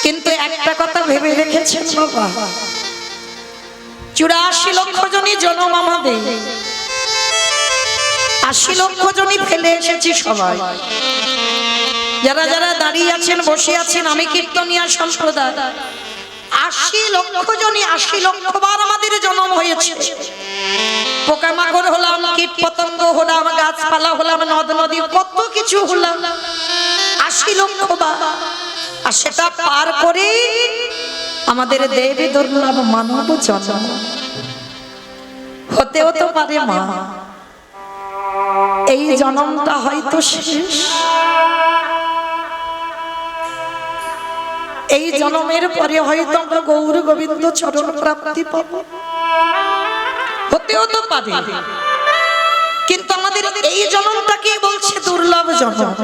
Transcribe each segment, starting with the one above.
কিন্তু একটা কথা ভেবে রেখেছেন বাবা, 84 লক্ষ জনই জনম আমাদের, 80 লক্ষ জনই ফেলে এসেছি সবাই। যারা যারা দাঁড়িয়ে আছেন বসে আছেন, আমি কীর্তনিয়া সম্প্রদায়, 80 লক্ষ জনই 80 লক্ষ বার আমাদের জন্ম হয়েছে। পোকামাকড় হলাম, কীট পতঙ্গ হলাম, গাছপালা হলাম, নদ নদী কত কিছু হলাম, 80 লক্ষ বার। আর সেটা পার করে আমাদের দেবী দুর্লভ মানব জন্ম হতেও তো পারে মা, এই জন্মটা হয়তো শেষ। এই জন্মের পরে হয়তো আমরা গৌর গোবিন্দ চরণ প্রাপ্তি পাবো, হতেও তো পারে। কিন্তু আমাদের এই জন্মটাকে বলছে দুর্লভ জন্ম।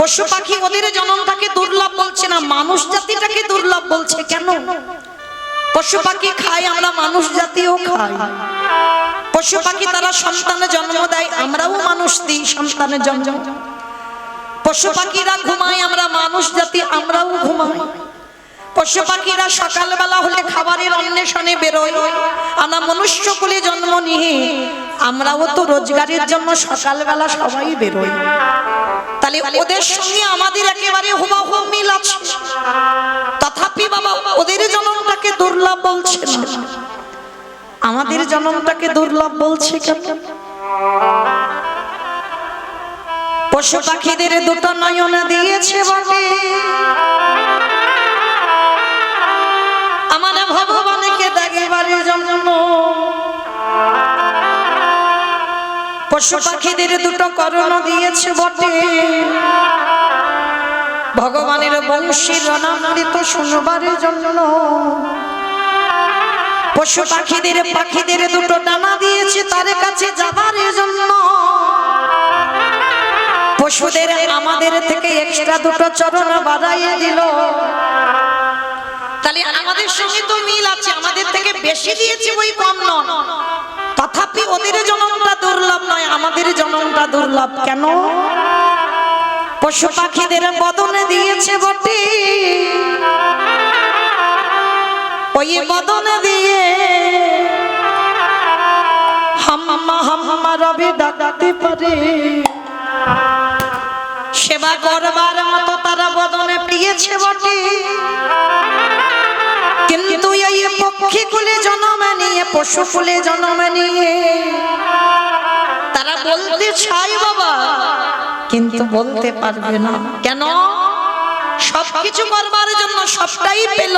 পশু পাখি ওদের জন্মটাকে দুর্লভ বলছে না, মানুষ জাতিটাকে দুর্লভ বলছে। কেন? পশু পাখি খায়, আমরা মানুষ জাতিও খাই। পশু পাখি তারা সন্তানের জন্ম দেয়, আমরাও মানুষ দিই সন্তানের জন্ম। পশু পাখিরা ঘুমায়, আমরা মানুষ জাতি আমরাও ঘুমাই। পশু পাখিরা সকালবেলা হলে খাবারের অন্বেষণে বেরোয়, আমরা মনুষ্য কুলে জন্ম নিয়ে আমরাও তো রোজগারের জন্য সকালবেলা সবাই বেরোই। তাহলে ওদের সঙ্গে আমাদের একেবারে হুবহু মিল আছে। তথাপি বাবা ওদের জন্মটাকে দুর্লভ বলছে না, আমাদের জন্মটাকে দুর্লভ বলছে কেন? পশু পাখিদের দুটো নয়ন দিয়েছে বটে, আমার ভগবানকে দেখিবারের জন্য। পশু পাখিদের দুটো কর্ণ দিয়েছে বটে, ভগবানের বংশীর রণামৃত শুনবারের জন্য। পশু পাখিদের দুটো ডানা দিয়েছে তার কাছে যাবারের জন্য। পশুদের আমাদের থেকে এক্সট্রা দুটো চরণ বাড়াইয়ে দিল। তাহলে আমাদের সঙ্গে তো মিল আছে, আমাদের থেকে বেশি দিয়েছে ওই কম নয়। তথাপি ওদের জন্মটা দুর্লভ নয়, আমাদের জন্মটা দুর্লভ। কেন? পশু পাখিদের বদনে দিয়েছে বটে, ওই বদনে দিয়ে হাম্মা হাম্মা রবি ডাকতে পারে। সেবা করবার মতো তারা বদনে পেয়েছে বটে, কিন্তু এই পক্ষী কুলে জন্ম নিয়ে, পশু কুলে জন্ম নিয়ে তারা বলতে চায় বাবা, কিন্তু বলতে পারবে না। কেন? সবকিছু করবার জন্য সবটাই পেল,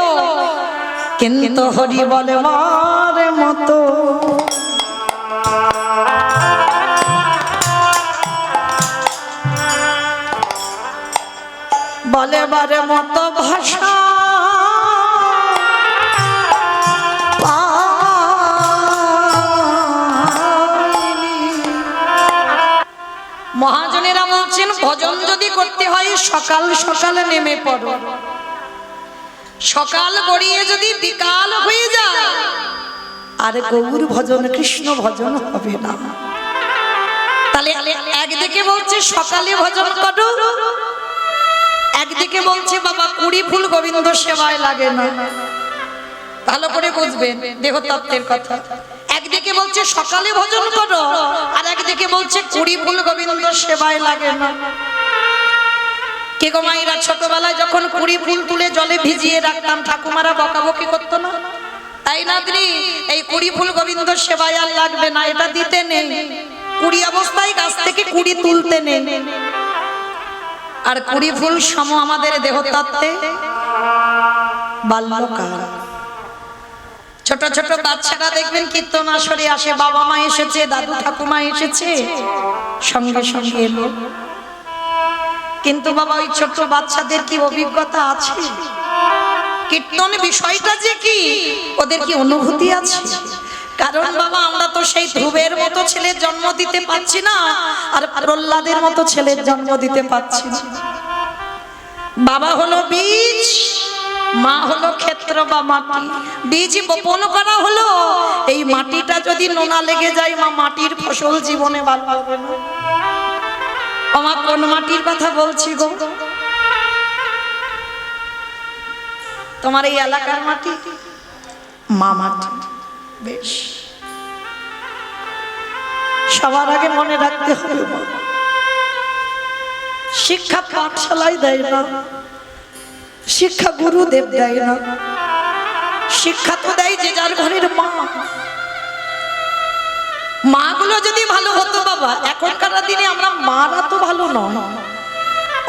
কিন্তু হরি বলবার মতো বলবার মতো ভাষা মহাজনেরা বলছেন ভজন যদি করতে হয় সকাল সকাল নেমে পড়ো, সকাল গড়িয়ে যদি বিকাল হয়ে যায় আর গৌর ভজন কৃষ্ণ ভজন হবে না। তাহলে একদিকে বলছে সকালে ভজন করো, একদিকে বলছে বাবা 20 ফুল গোবিন্দ সেবায় লাগে না। ভালো করে বুঝবেন দেহতত্ত্বের কথা। একদিকে বলছে সকালে ভজন করো, আর একদিকে বলছে 20 ফুল গোবিন্দ সেবায় লাগে না। কে গো মায়েরা, ছোটবেলায় যখন 20 ফুল তুলে জলে ভিজিয়ে রাখতাম ঠাকুমারা বকাবকি করতো না? তাই না দিদি? এই 20 ফুল গোবিন্দ সেবায় আর লাগবে না, এটা দিতে নেই। 20 অবস্থায় গাছ থেকে 20 তুলতে নেই। আর 20 ফুল সম আমাদের দেহতত্ত্বে বাল্যকাল। ছোট ছোট বাচ্চারা দেখবেন কীর্তন আসরে আসে, বাবা মা এসেছে, দাদু ঠাকুমা এসেছে, সঙ্গে সঙ্গে এলো। কিন্তু বাবা ওই ছোট বাচ্চাদের কি অভিজ্ঞতা আছে? কীর্তন বিষয়টা যে কি, ওদের কি অনুভূতি আছে? কারণ বাবা আমরা তো সেই ধ্রুবের মতো ছেলের জন্ম দিতে পারছি না, আর প্রহ্লাদের মতো ছেলের জন্ম দিতে পারছি না। বাবা হলো বীজ, মা হলো ক্ষেত্র বা মাটি। বীজ বপন করা হলো, এই মাটিটা যদি নোনা লেগে যায় মা মাটির ফসল জীবনে ভালো হবে না। আমার কোন মাটির কথা বলছি গো? তোমার এই এলাকার মাটি মা মাটি। বেশ, সবার আগে মনে রাখতে হবে শিক্ষা পাঠশালায় দেয় না, শিক্ষা গুরুদেব দেয় না, শিক্ষা তো দেয় যে যার ঘরের মা। মা গুলো যদি ভালো হতো বাবা, এখনকার দিনে আমরা মারা তো ভালো নয়।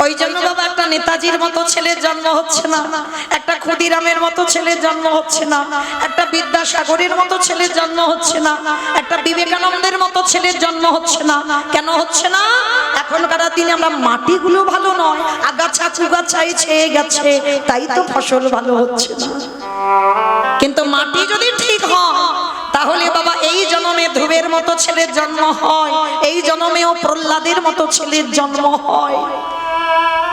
ওই জন্য বাবা একটা নেতাজির মতো ছেলের জন্ম হচ্ছে না, একটা ক্ষুদিরামের মতো ছেলের জন্ম হচ্ছে না, একটা বিদ্যাসাগরের মতো ছেলের জন্ম হচ্ছে না, একটা বিবেকানন্দের মতো ছেলের জন্ম হচ্ছে না। কেন হচ্ছে না? এখনকার দিনে আমরা মাটিগুলো ভালো নয়, আগাছা কুগাছাই ছেয়ে গেছে, তাই তো ফসল ভালো হচ্ছে না। কিন্তু মাটি যদি ঠিক হয় তাহলে বাবা এই জন্মে ধ্রুবের মতো ছেলের জন্ম হয়, এই জন্মেও প্রহ্লাদের মতো ছেলের জন্ম হয়।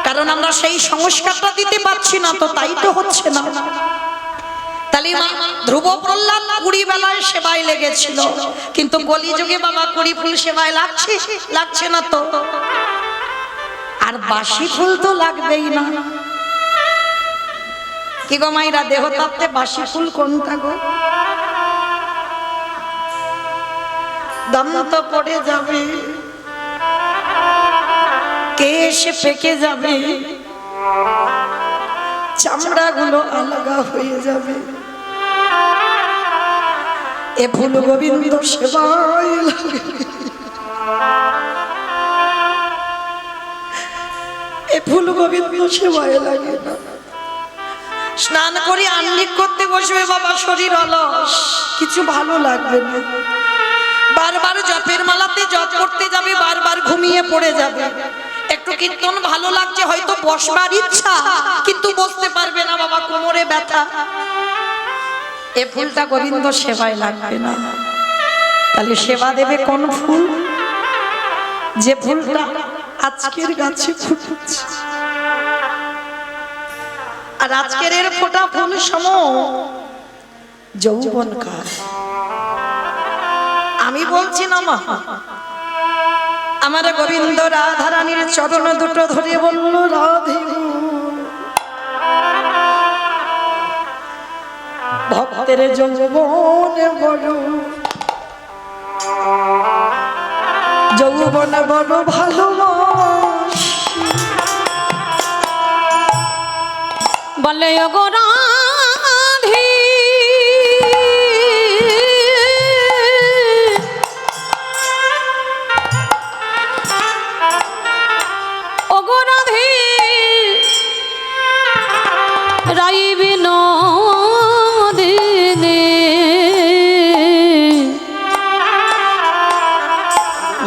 কারণ আমরা সেই সংস্কারটা দিতে পারছি না, তো তাই তো হচ্ছে না। তাহলে ধ্রুব প্রহ্লাদ 20 বেলায় সেবায় লেগেছিল, কিন্তু কলিযুগে বাবা 20 ফুল সেবায় লাগছে না তো। আর বাসি ফুল তো লাগবেই না। কি গো মাইরা, দেহতত্ত্বে বাসি ফুল কোনটা গো? দন্ত পড়ে যাবে, কেশ পেকে যাবে, চামড়া গুলো আলগা হয়ে যাবে। এ ফুল গোবিন্দ সেবায় লাগে, এ ফুল গোবিন্দ সেবায় লাগে না। স্নান করে আহ্নিক করতে বসবে বাবা, শরীর অলস, কিছু ভালো লাগবে না। বারবার জপের মালাতে জপ করতে যাবে, বারবার ঘুমিয়ে পড়ে যাবে। একটু কীর্তন ভালো লাগছে, হয়তো বসবার ইচ্ছা, কিন্তু বসতে পারবে না বাবা, কোমরে ব্যথা। এ ফুলটা গোবিন্দ সেবায় লাগবে না। তাহলে সেবা দেবে কোন ফুল? যে ফুলটা আজকের গাছে ফুটছে, আর আজকের এর ফোটা ফুল সম যৌবনকাল। আমি বলছি না মা, আমার গোবিন্দ রাধারানীর চরণ দুটো ধরে বলল, রাধে ভক্তের যৌবন বড়, যৌবন বড় ভালোবাসি, বলে ওগো রাধে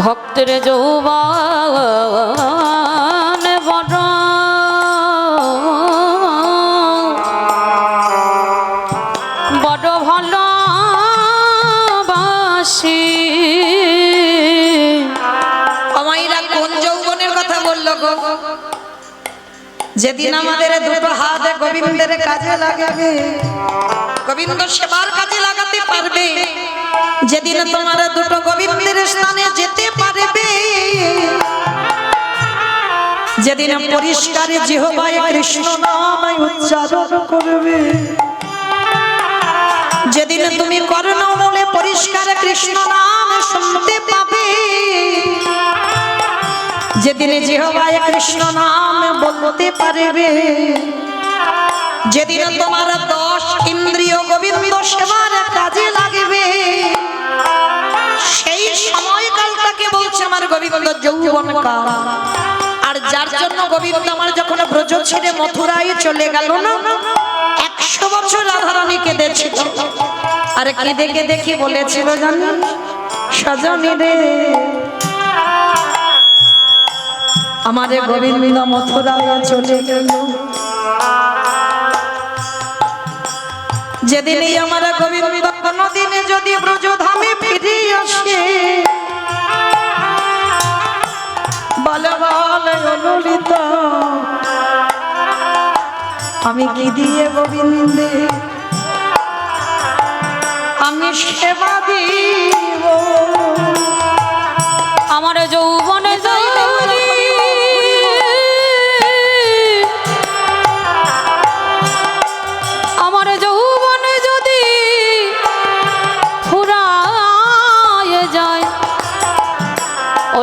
ভক্তের যৌবন বড়, বড় ভালোবাসি। আমাইরা কোন যৌবনের কথা বললো গো? যেদিন আমাদের দুটো হাত গোবিন্দের কাজে লাগাবে, গোবিন্দ সেবার কাজে লাগাতে পারবে, যেদিন তোমার দুটো গোবিন্দের স্থানে যেতে পারবে, যেদিন পরিষ্কার জিহ্বায় কৃষ্ণ নাম উচ্চারণ করবে, যেদিন তুমি কর্ণমূলে পরিষ্কার কৃষ্ণ নাম শুনতে পাবে, যেদিন জিহ্বায় কৃষ্ণ নাম বলতে পারবে, যেদিন তোমার 10 ইন্দ্রিয় গোবিন্দ সেবার কাজে লাগবে, সেই সময়কালটাকে বলছে আমার গোবিন্দ যৌবন কাল। আর যার জন্য গোবিন্দ আমার যখন ব্রজ ছেড়ে মথুরায় চলে গেল না, 100 বছর রাধারানী কেঁদেছিল। আর কেঁদে কেঁদে কি বলেছিল জানেন? সজনী রে আমার গোবিন্দ মথুরায় চলে গেল, যেদিনই আমার গোবিন্দ কোনদিনে যদি ব্রজধামে ফিরে আসে, বলে বলে ললিতা আমি কি দিয়ে গোবিন্দে আমি সেবা দিব, আমার যৌবনে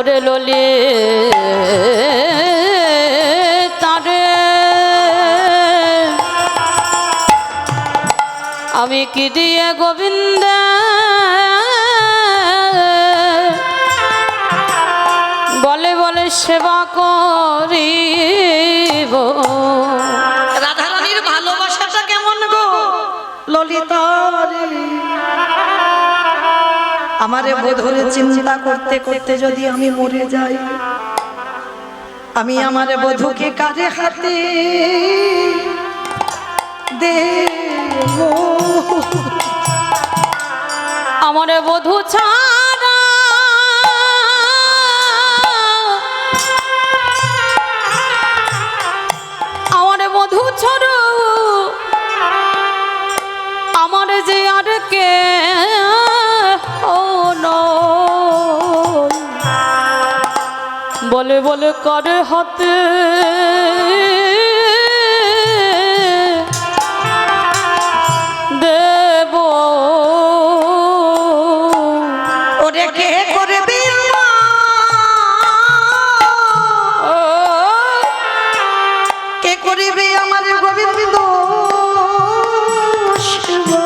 ওরে ললি তারে আমি কি দিয়ে গোবিন্দ বলে বলে সেবা করিব। রাধারানীর ভালোবাসাটা কেমন গো ললিতারে, আমারে বধুরে চিন্তা করতে করতে যদি আমি মরে যাই, আমি আমার বধূকে কারে হাতে দেব? আমার বধূ ছাড়া আমার বধূ ছাড়া আমার যে আর কে বলে বলে করে হাতে দেব। ওরে কে করবে কে করিবে আমার গোবিন্দ সেবা?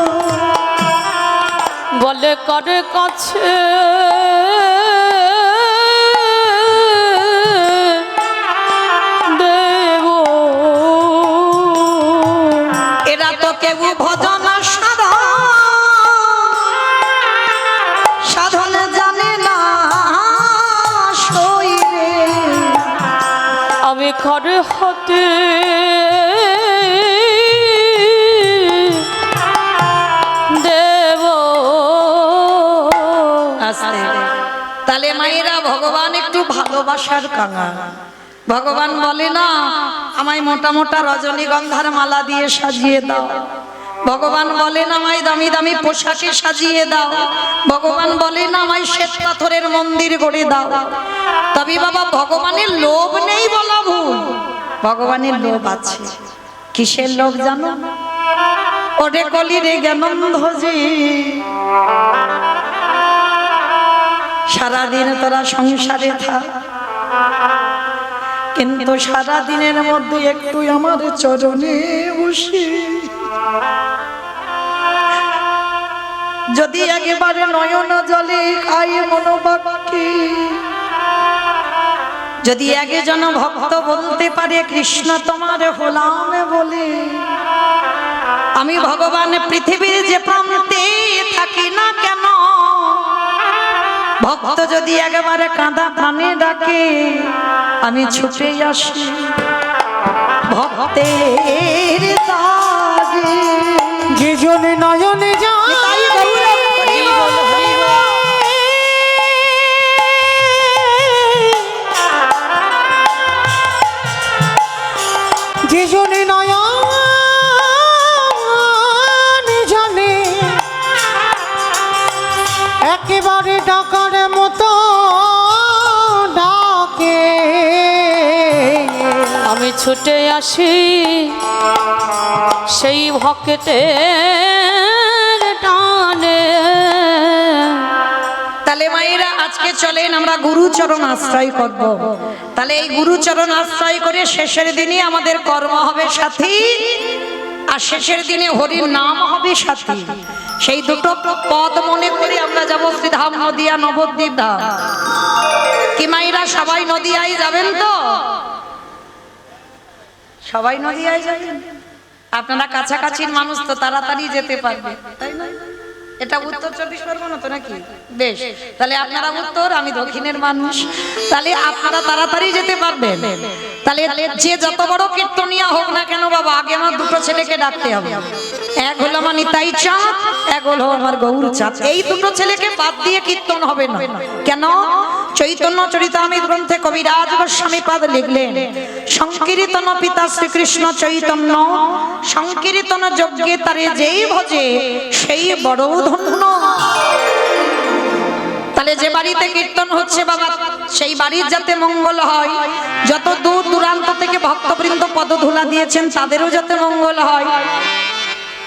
বলে করে কাছে দেব। এরা তো কেউ ভজন সাধন জানে না শরীরে, আমি খড়ে হাতে দেব। আস্তে তাহলে মায়েরা ভগবান একটু ভালোবাসার কাঙা। ভগবান বলে না আমায় মোটা মোটা রজনীগন্ধার মালা দিয়ে সাজিয়ে দাও, ভগবান বলে না আমায় দামি দামি পোশাকে সাজিয়ে দাও, ভগবান বলে না আমায় শ্বেত পাথরের মন্দির গড়ে দাও। তবে বাবা ভগবানের লোভ নেই বলা ভুল, ভগবানের লোভ আছে। কিসের লোভ জানো? ওরে কলি রে জ্ঞানন্ধজি, সারাদিন তোরা সংসারে থাক, কিন্তু সারা দিনের মধ্যে একটু আমার চরণে বসে যদি একেবারে নয়ন জলে খাই মনোবাক্যে, যদি একজন ভক্ত বলতে পারে কৃষ্ণ তোমার হলাম বলে, আমি ভগবান পৃথিবীর যে প্রান্তে থাকি না কেন, ভক্ত যদি একেবারে কাঁদা প্রাণে ডাকে আমি ছুটে আসি ভক্তের দাগে। যে জনে নয়নে যায় যে জনে নয়ন জানে একেবারে ডাকার মতো ডাকে, আমি ছুটে আসি সেই ভক্তের টানে। তাহলে মায়েরা আজকে চলেন আমরা গুরুচরণ আশ্রয় করব। তাহলে এই গুরুচরণ আশ্রয় করে শেষের দিনে আমাদের কর্ম হবে সাথী, আর শেষের দিনে হরির নাম হবে সাথী। সেই দুটো পদ মনে করে আমরা যাব শ্রীধাম নদিয়া নবদ্বীপ ধাম। কি মায়েরা সবাই নদিয়ায় যাবেন তো? সবাই নদিয়ায় যাবেন? আপনারা কাছাকাছির মানুষ তো তাড়াতাড়ি যেতে পারবে, তাই না? এটা উত্তর 24 পরগনা তো নাকি? বেশ, তাহলে আপনারা উত্তর, আমি দক্ষিণের মানুষ, তাহলে আপনারা তাড়াতাড়ি যেতে পারবেন। তাহলে যে যত বড় কীর্তনিয়া হোক না কেন বাবা, আগে আমার দুটো ছেলেকে ডাকতে হবে। এক হলো আমার নিতাই চাঁদ, এক হলো আমার গৌর চাঁদ। এই দুটো ছেলেকে বাদ দিয়ে কীর্তন হবে না। কেন? চৈতন্য চরিতামৃত গ্রন্থে কবিরাজ গোস্বামী পাদ লিখলেন, সংকীর্তন পিতা শ্রীকৃষ্ণ চৈতন্য, সংকীর্তন যজ্ঞে তারে যেই ভজে সেই বড় ধন্য। তাহলে যে বাড়িতে কীর্তন হচ্ছে বাবা, সেই বাড়ির যাতে মঙ্গল হয়, যত দূর দূরান্ত থেকে ভক্তবৃন্দ পদধূলা দিয়েছেন তাদেরও যাতে মঙ্গল হয়।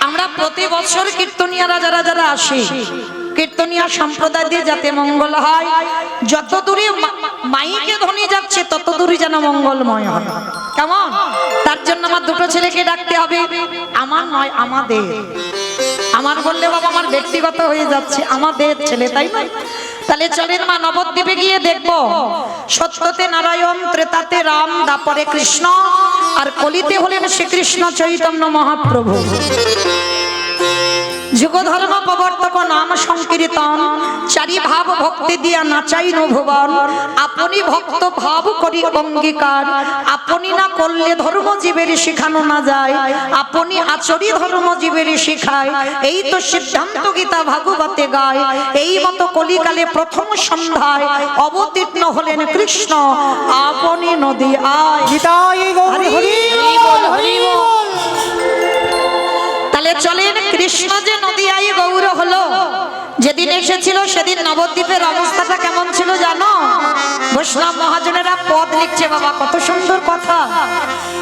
আমরা প্রতি বছর কীর্তনিয়ারা যারা যারা আসি, কীর্তনিয়া সম্প্রদায় দিয়ে যাতে মঙ্গল হয়, যত দূরে মাইকে ধ্বনি যাচ্ছে তত দূরে যেন মঙ্গলময় হয়। কেমন? তার জন্য আমার দুটো ছেলেকে ডাকতে হবে, আমার নয় আমাদের। আমার বললে বাবা আমার ব্যক্তিগত হয়ে যাচ্ছে, আমাদের ছেলে, তাই না? তাহলে চলেন মা নবদ্বীপে গিয়ে দেখবো সত্যতে নারায়ণ, ত্রেতাতে রাম, দাপরে কৃষ্ণ, আর কলিতে হলেন শ্রীকৃষ্ণ চৈতন্য মহাপ্রভু। যুগ ধর্ম প্রবর্তক নাম সংকীর্তন, চারি ভাব ভক্তি দিয়া নাচাই ভুবন। আপনি ভক্ত ভাব করি অঙ্গীকার, আপনি না করলে ধর্ম জীবের শিখানো না যায়, আপনি আচরি ধর্ম জীবের শিখায়। এই তো সিদ্ধান্ত গীতা ভাগবতে গায়, এই মতো কলিকালে প্রথম সন্ধ্যায় অবতীর্ণ হলেন কৃষ্ণ, আপনি নদী আয়। গীতায় গৌর হরি বল, হরি বল। তাহলে চলেন, কৃষ্ণ যে নদীয়াই গৌর হলো, যেদিন এসেছিল সেদিন নবদ্বীপের অবস্থাটা কেমন ছিল জানো? বৈষ্ণব মহাজনেরা পদ লিখছে বাবা, কত সুন্দর কথা।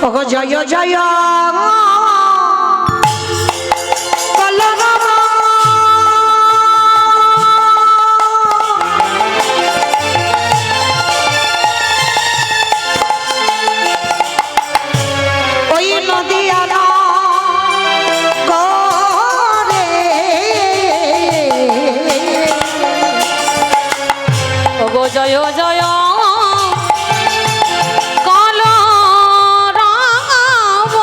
ওগো জয় জয় ওই নদিয়া ওগো জয় জয় কাল রাম।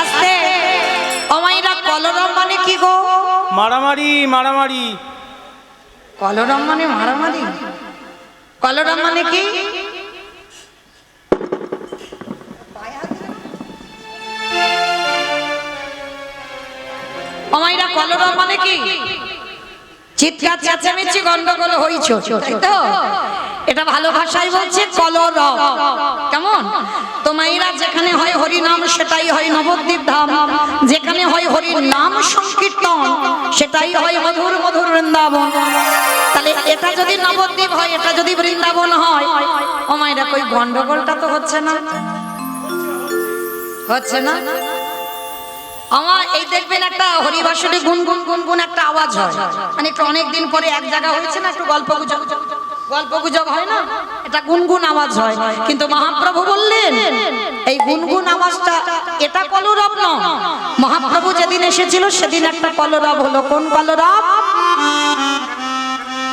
আস্তে অমাইরা, কলরম মানে কি গো? মারামারি মারামারি। কলরম মানে মারামারি? কলরম মানে কি? অমাইরা, কলরম মানে কি? চিৎকার চেঁচামেচি গন্ডগোল হইছো, তাই তো? এটা ভালো ভাষায় বলছে কলরব। কেমন? তো মাইরা, যেখানে হয় হরি নাম সেটাই হয় নবদ্বীপ ধাম, যেখানে হয় হরি নাম সংকীর্তন সেটাই হয় মধুর মধুর বৃন্দাবন। তাহলে এটা যদি নবদ্বীপ হয়, এটা যদি বৃন্দাবন হয়, ও মাইরা কই গন্ডগোলটা তো হচ্ছে না, হচ্ছে না? আমার এই দেখবেন একটা হরিবাসরে গুনগুন গুনগুন একটা আওয়াজ হয়, মানে একটু অনেকদিন পরে এক জায়গা হয়েছে না, একটু গল্প গুজব হয় না, এটা গুনগুন আওয়াজ হয়। কিন্তু মহাপ্রভু বললেন এই গুনগুন আওয়াজটা এটা কলরব নয়। মহাপ্রভু যেদিন এসেছিল সেদিন একটা কলরব হলো। কোন কলরব?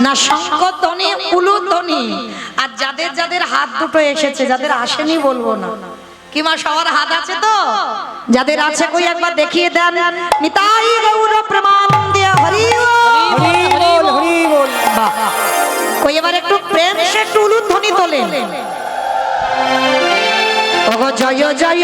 না শঙ্খধ্বনি, উলুধ্বনি। আর যাদের যাদের হাত দুটো এসেছে, যাদের আসেনি বলবো না, কিমা সবার হাত আছে তো? যাদের আছে কই একবার দেখিয়ে দেন। নিতাই গৌর প্রেমানন্দে হরি বল, হরি বল। বাহ, কই এবার একটু প্রেম সে একটু উলুধ্বনি তোলেন। ওগো জয় জয় জয়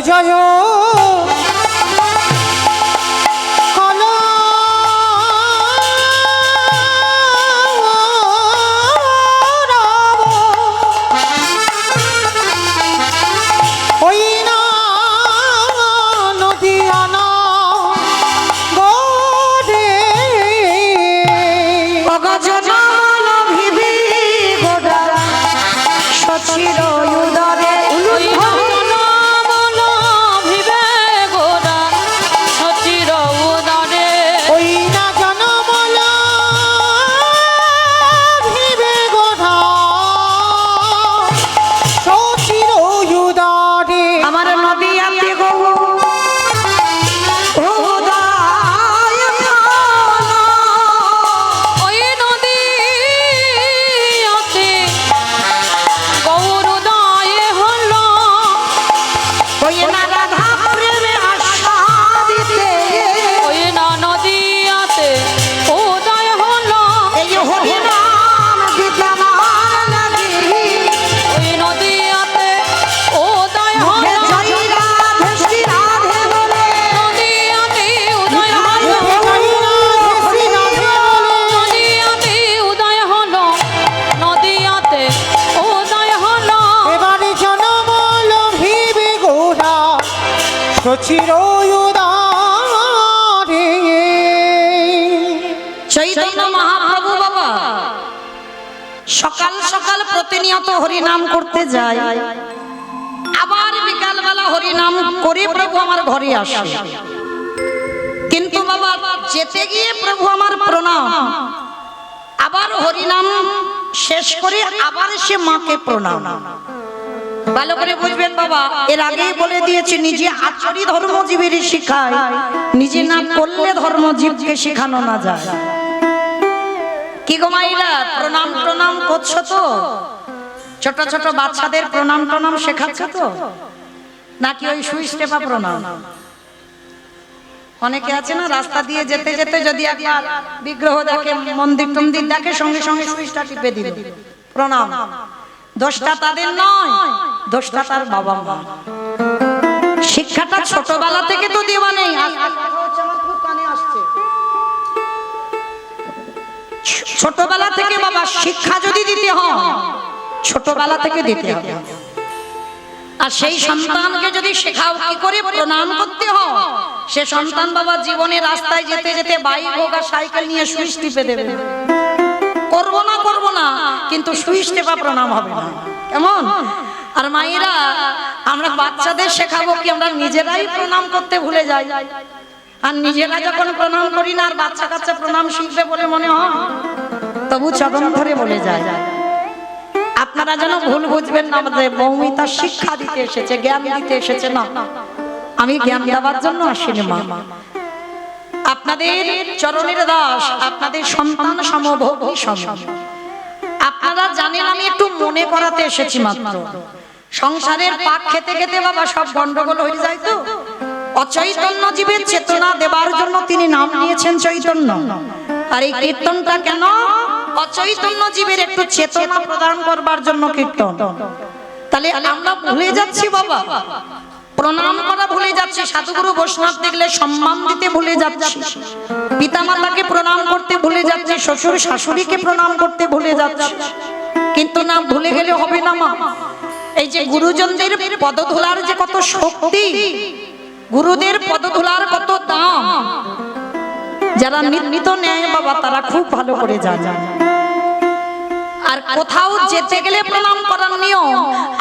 জয় চির উদরে চির উদারে। চৈতন্য মহাপ্রভু বাবা সকাল সকাল প্রতিনিয়ত হরিনাম করতে যায়, আবার বিকাল বেলা হরিনাম করে প্রভু আমার ঘরে আসে। কিন্তু বাবা যেতে গিয়ে প্রভু আমার প্রণাম, আবার হরিনাম শেষ করে আবার সে মাকে প্রণাম। ভালো করে বুঝবেন বাবা, এর আগেই বলে দিয়েছি, নিজে আচরি ধর্মজীবের শিখায়, নিজে না করলে ধর্মজীবকে শেখানো না যায়। কি গো মাইরা, প্রণাম প্রণাম করছো তো? ছোট ছোট বাচ্চাদের প্রণাম প্রণাম শেখাচ্ছ তো, নাকি ওই সুই স্টেপা প্রণাম? অনেকে আছে না রাস্তা দিয়ে যেতে যেতে যদি একবার বিগ্রহ দেখে, মন্দির টন্দির দেখে, সঙ্গে সঙ্গে সুইচটা টিপে দিল প্রণাম। দোষটা তাদের নয়, দোষটা তার বাবা মা। শিক্ষাটা ছোটবেলা থেকে তো দেওয়া নেই। ছোটবেলা থেকে বাবা শিক্ষা যদি দিতে হয়, ছোটবেলা থেকে দিতে হবে। আর সেই সন্তানকে যদি শেখাও কি করে প্রণাম করতে হয়, সে সন্তান বাবা জীবনে রাস্তায় যেতে যেতে বাইক হোক আর সাইকেল নিয়ে সুইচ টিপে দেবে। করবো না কিন্তু সুইচ টেপা প্রণাম হবে না, কেমন? আর মায়েরা, আমরা বাচ্চাদের শেখাবো কি আমরা নিজেরাই প্রণাম করতে ভুলে যাই। আর নিজেরা যখন প্রণাম করি না, আর বাচ্চা কাচ্চা প্রণাম শিখবে বলে মনে হয়, তবু চরণ ধরে বলে যায়। আপনারা যেন ভুল বুঝবেন না, আমাদের মৌমিতা শিক্ষা দিতে এসেছে, জ্ঞান দিতে এসেছে না। আমি জ্ঞান দেওয়ার জন্য আসিনি মা, আপনাদের চরণের দাস, আপনাদের সন্তান সমভোগী সম। আপনারা জানেন আমি একটু মনে করাতে এসেছি মাত্র। সংসারের পাক খেতে খেতে বাবা সব গন্ডগোল হয়ে যায় তো। অচৈতন্য জীবের চেতনা দেবার জন্য তিনি নাম নিয়েছেন চৈতন্য। আর এই কীর্তনটা কেন? অচৈতন্য জীবের একটু চেতনা প্রদান করবার জন্য কীর্তন। তাহলে আমরা ভুলে যাচ্ছি বাবা, প্রণাম করা ভুলে যাচ্ছি, সাধুগুরু বৈষ্ণব দেখলে সম্মান দিতে ভুলে যাচ্ছি, পিতামাতাকে প্রণাম করতে ভুলে যাচ্ছি, শ্বশুর শাশুড়িকে প্রণাম করতে ভুলে যাচ্ছি। কিন্তু না, ভুলে গেলে হবে না মা। এই যে গুরুজনদের পদধূলার যে কত শক্তি, গুরুদের পদধূলার কত দাম, যারা নিত্য নেয় বাবা তারা খুব ভালো করে জানে। আর কোথাও যেতে গেলে প্রণাম করার নিয়ম,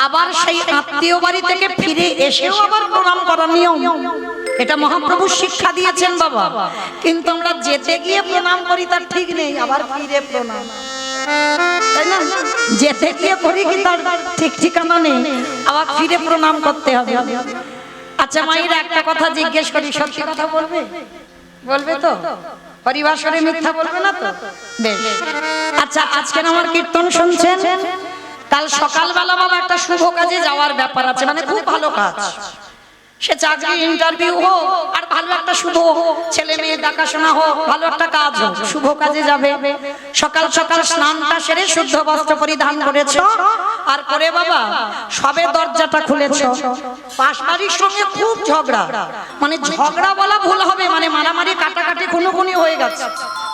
আবার সেই আত্মীয় বাড়ি থেকে ফিরে এসেও আবার প্রণাম করার নিয়ম, এটা মহাপ্রভু শিক্ষা দিয়েছেন বাবা। কিন্তু আমরা যেতে গিয়ে প্রণাম করি তার ঠিক নেই, আবার ফিরে প্রণাম, তাই না? যেতে গিয়ে করি কি তার ঠিক ঠিকানা নেই, আবার ফিরে প্রণাম করতে হবে। আচ্ছা মায়েরা, একটা কথা জিজ্ঞেস করি, সত্যি কথা বলবে? বলবে তো? পরিভাষারে মিথ্যা বলবে না তো? বেশ। আচ্ছা, আজকে আমার কীর্তন শুনছেন, কাল সকালবেলা বাবা একটা শুভ কাজে যাওয়ার ব্যাপার আছে, মানে খুব ভালো কাজ। সে চাকরি ইন্টারভিউ হোক, আর ভালো একটা শুভ ছেলে মেয়ে দেখাশোনা হোক, ভালো একটা কাজ হোক, শুভ কাজে যাবে। সকাল সকাল স্নানটা সেরে শুদ্ধ বস্ত্র পরিধান করেছ, আর করে বাবা সবে দরজাটা খুলেছ। পাশ বাড়ির সঙ্গে খুব ঝগড়া, মানে ঝগড়া বলা ভুল হবে, মানে মারামারি কাটাকাটি খুনোখুনি হয়ে গেছে,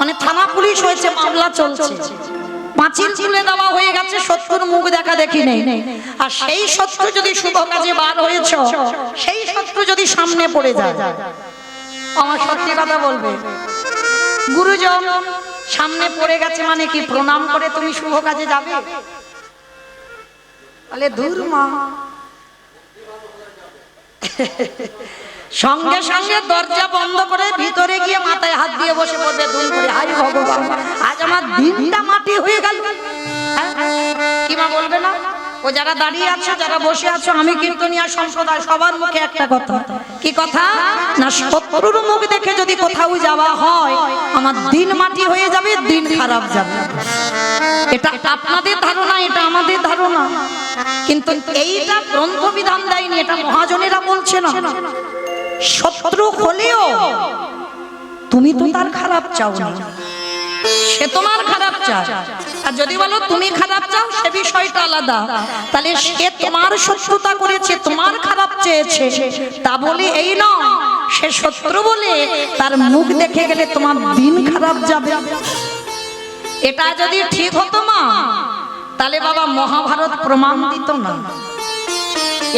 মানে থানা পুলিশ হয়েছে, মামলা চলছে, পাঁচিল তুলে দেওয়া হয়ে গেছে, শত্রুর মুখ দেখা দেখি নেই। আর সেই শত্রু যদি শুভ কাজে বার হয়েছ, সেই শত্রু যদি সামনে পড়ে যায়, আমার সত্যি কথা বলবে, গুরুজন সামনে পড়ে গেছে মানে কি প্রণাম করে তুমি শুভ কাজে যাবে? তাহলে দূর মা, সঙ্গে সঙ্গে দরজা বন্ধ করে ভিতরে গিয়ে মাথায় হাত দিয়ে বসে পড়বে দুম করে, হাই ভগবান আজ আমার দিনটা মাটি হয়ে গেল। কি মা বলবে না? ও যারা দাঁড়িয়ে আছো, যারা বসে আছো, আমি কীর্তনিয়া সম্প্রদায় সবার মুখে একটা কথা, কি কথা না, শত্রুর মুখ দেখে যদি কোথাও যাওয়া হয় আমার দিন মাটি হয়ে যাবে, দিন খারাপ যাবে। এটা আপনাদের ধারণা, এটা আমাদের ধারণা, কিন্তু এইটা গ্রন্থ বিধান দেয়নি, এটা মহাজনেরা বলছে না। শত্রু হলেও তুমি তো তার খারাপ চাও না, সে তোমার খারাপ চায়। আর যদি বলো তুমি খারাপ চাও, সে বিষয়টা আলাদা। তাহলে সে তোমার শত্রুতা করেছে, তোমার খারাপ চেয়েছে, তা বলে এই নয় সে শত্রু বলে তার মুখ দেখে গেলে তোমার দিন খারাপ যাবে। এটা যদি ঠিক হতো মা, তাহলে বাবা মহাভারত প্রমাণ দিত না।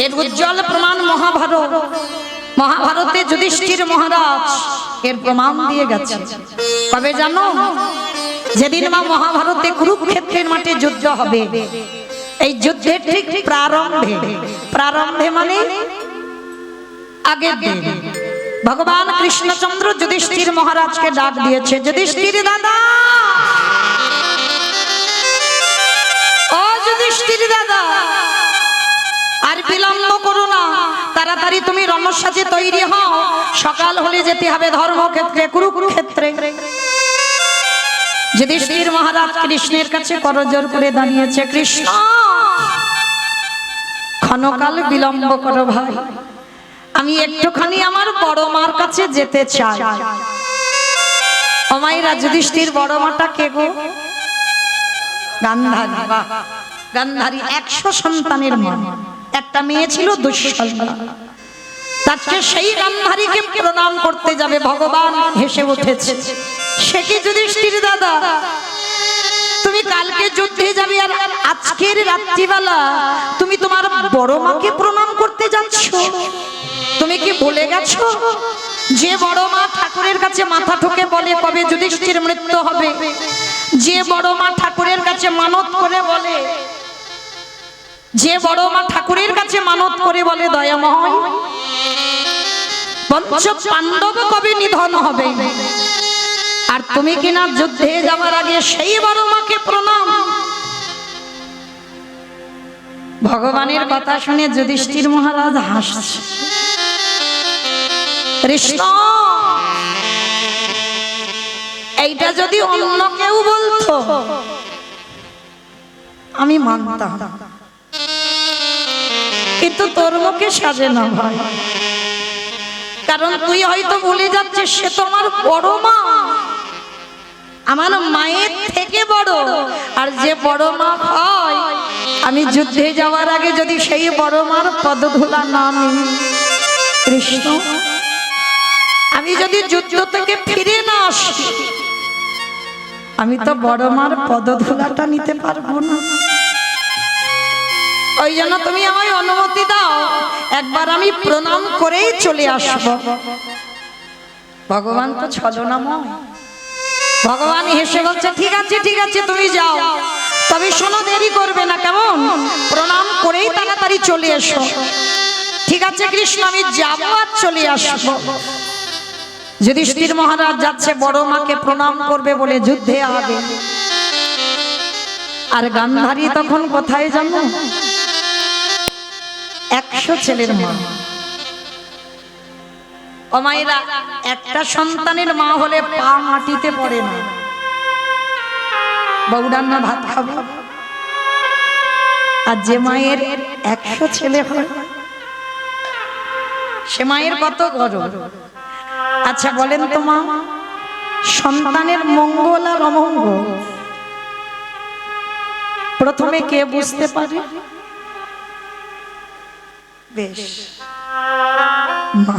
এর উজ্জ্বল প্রমাণ মহাভারত। মহাভারতে যুধিষ্ঠির মহারাজ এর প্রমাণ দিয়ে গেছে। কবে জানো? যেদিন মা মহাভারতে কুরুক্ষেত্রের মাঠে যুদ্ধ হবে, এই যুদ্ধের ঠিক প্রারম্ভে মানে আগের দিন ভগবান কৃষ্ণচন্দ্র যুধিষ্ঠির মহারাজকে ডাক দিয়েছে, যুধিষ্ঠির দাদা, ও যুধিষ্ঠির দাদা, আর বিলম্ব করো না, তাড়াতাড়ি তুমি রণসাজে তৈরি হও, সকাল হলে যেতে হবে ধর্মক্ষেত্রে, কুরুক্ষেত্রে। যুধিষ্ঠির মহারাজ কৃষ্ণের কাছে করজোড় করে দাঁড়িয়েছে, কৃষ্ণ ক্ষণকাল বিলম্ব করো ভাই, আমি একটুখানি আমার বড় মার কাছে যেতে চাই। ও মায়েরা, যুধিষ্ঠির বড় মাটা কে গো? গান্ধারী। গান্ধারী 100 সন্তানের মা, একটা মেয়ে ছিল দুঃশলা। তাকে সেই গান্ধারীকে প্রণাম করতে যাবে, ভগবান হেসে উঠেছে। সে কি যুধিষ্ঠির দাদা, তুমি কালকে যুদ্ধে যাবে আর আজকের রাত্রিবেলা তুমি তোমার বড় মাকে প্রণাম করতে যাচ্ছ? তুমি কি ভুলে গেছো যে বড় মা ঠাকুরের কাছে মাথা ঠুকে বলে কবে যুধিষ্ঠির মৃত্যু হবে? যে বড় মা ঠাকুরের কাছে মানত করে বলে, যে বড় মা ঠাকুরের কাছে মানত করে বলে, দয়াময় পঞ্চ পাণ্ডব কবে নিধন হবে? আর তুমি কিনা যুদ্ধে যাওয়ার আগে সেই বড় মাকে প্রণাম। ভগবানের কথা শুনে যুধিষ্ঠির মহারাজ হাসছে। কৃষ্ণ, এইটা যদি অন্য কেউ বলতো আমি মানতাম, কিন্তু তোর মুখে সাজে না ভাই, কারণ তুই হয়তো বলে যাচ্ছিস সে তো আমার বড় মা, আমার মায়ের থেকে বড়। আর যে বড় মা হয়, আমি যুদ্ধে যাওয়ার আগে যদি সেই বড় মার পদধূলা না নিই, কৃষ্ণ আমি যদি যুদ্ধ থেকে ফিরে না আসি, আমি তো বড় মার পদধূলাটা নিতে পারবো না। ওই জন্য তুমি আমায় অনুমতি দাও, একবার আমি প্রণাম করেই চলে আসব। ভগবান তো ছলনাময়। ভগবান হেসে বলছে, ঠিক আছে ঠিক আছে, তুমি যাও, তবে শোনো দেরি করবে না, কেমন? প্রণাম করেই তাড়াতাড়ি চলে এসো। ঠিক আছে কৃষ্ণ, আমি যাব আর চলে আসবো। যুধিষ্ঠির মহারাজ যাচ্ছে বড় মাকে প্রণাম করবে বলে যুদ্ধে হবে। আর গান্ধারী তখন কোথায় জানো? 100 ছেলের মা। ও মায়েরা, একটা সন্তানের মা হলে পা মাটিতে পড়ে না, বউরান্না ভাত খাবো। আর যে মায়ের 100 ছেলে হয়, সে মায়ের কত গর্ব। আচ্ছা বলেন তো মা, সন্তানের মঙ্গল আর অমঙ্গল প্রথমে কে বুঝতে পারে? বেশ, মা।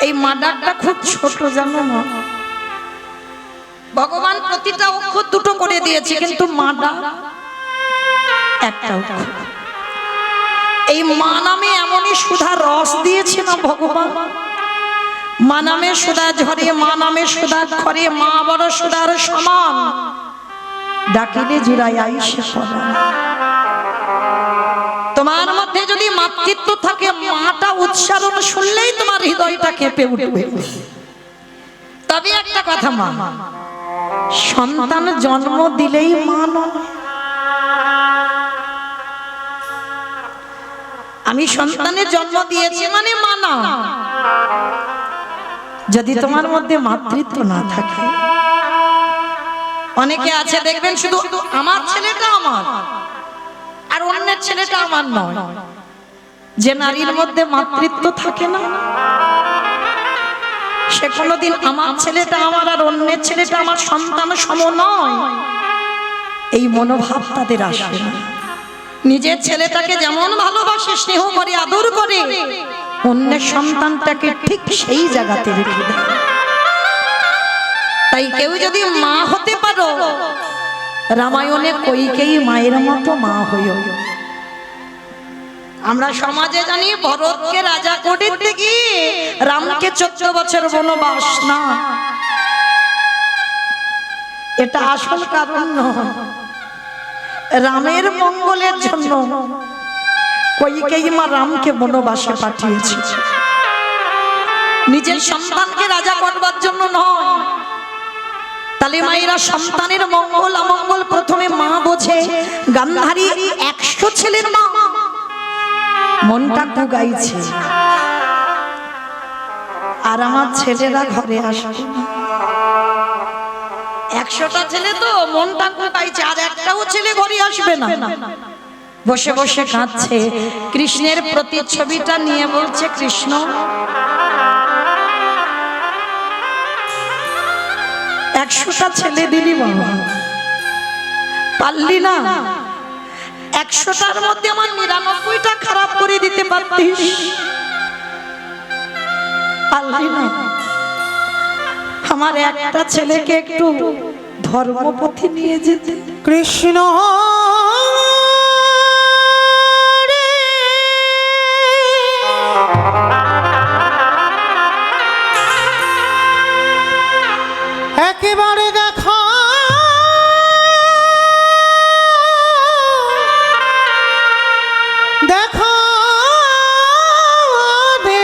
এই মা ডাকটা খুব ছোট, জানো না? ভগবান প্রতিটা অক্ষর দুটো করে দিয়েছে, কিন্তু মা ডাক একটা অক্ষর। এই মা নামে এমনই সুধা রস দিয়েছে না ভগবান, মা নামে সুধা ঝরে, মা নামে সুধা খরে, মা বড় সুধার সমান, ডাকিলে জুড়াই আইসে পড়া। তোমার মধ্যে যদি মাতৃত্ব থাকে, মাটা উচ্চারণ শুনলেই তোমার হৃদয়টা কেঁপে উঠবে। তবে একটা কথা, মা সন্তান জন্ম দিলেই মা নয়। আমি সন্তানের জন্ম দিয়েছি মানে মা না। যদি তোমার মধ্যে মাতৃত্ব না থাকে, অনেকে আছে দেখবেন শুধু আমার ছেলেটা আমার আর অন্যের ছেলেটা আমার নয়। যে নারীর মধ্যে মাতৃত্ব থাকে না, সে কোনোদিন আমার ছেলেটা আমার আর অন্যের ছেলেটা আমার সন্তান সম নয়, এই মনোভাব তাদের আসে না। নিজের ছেলেটাকে যেমন ভালোবাসে, স্নেহ করে, আদর করে, অন্যের সন্তানটাকে ঠিক সেই জায়গাতে রেখে দেয়। তাই কেউ যদি মা হতে পারো, রামায়ণে কইকেয়ী মায়ের মতো মা হইও। আমরা সমাজে জানি ভরতকে রাজা করতে গিয়ে রামকে 14 বছর বনবাস, না, এটা আসল কারণ নয়। রামের মঙ্গলের জন্য কইকেয়ী মা রামকে বনবাসে পাঠিয়েছে, নিজের সন্তানকে রাজা করবার জন্য নয়। তাহলে মায়েরা সন্তানের মঙ্গল অমঙ্গল প্রথমে মা বোঝে। গান্ধারী 100 ছেলের মা, মনটা কুগাইছে, আর আমার ছেলেরা ঘরে আসবে না। 100টা ছেলে তো মনটা কুগাইছে, আর একটাও ছেলে ঘরে আসবে না। বসে বসে কাঁদছে, কৃষ্ণের প্রতিচ্ছবিটা নিয়ে বলছে, কৃষ্ণ, 100টা ছেলে দিলি বাবা, পারলি না? 100টার মধ্যে আমার 99টা খারাপ করে দিতে পারতিস, পারলি না? আমার একটা ছেলেকে একটু ধর্মপথে নিয়ে যেতে। কৃষ্ণ একেবারে দেখা দেখা দে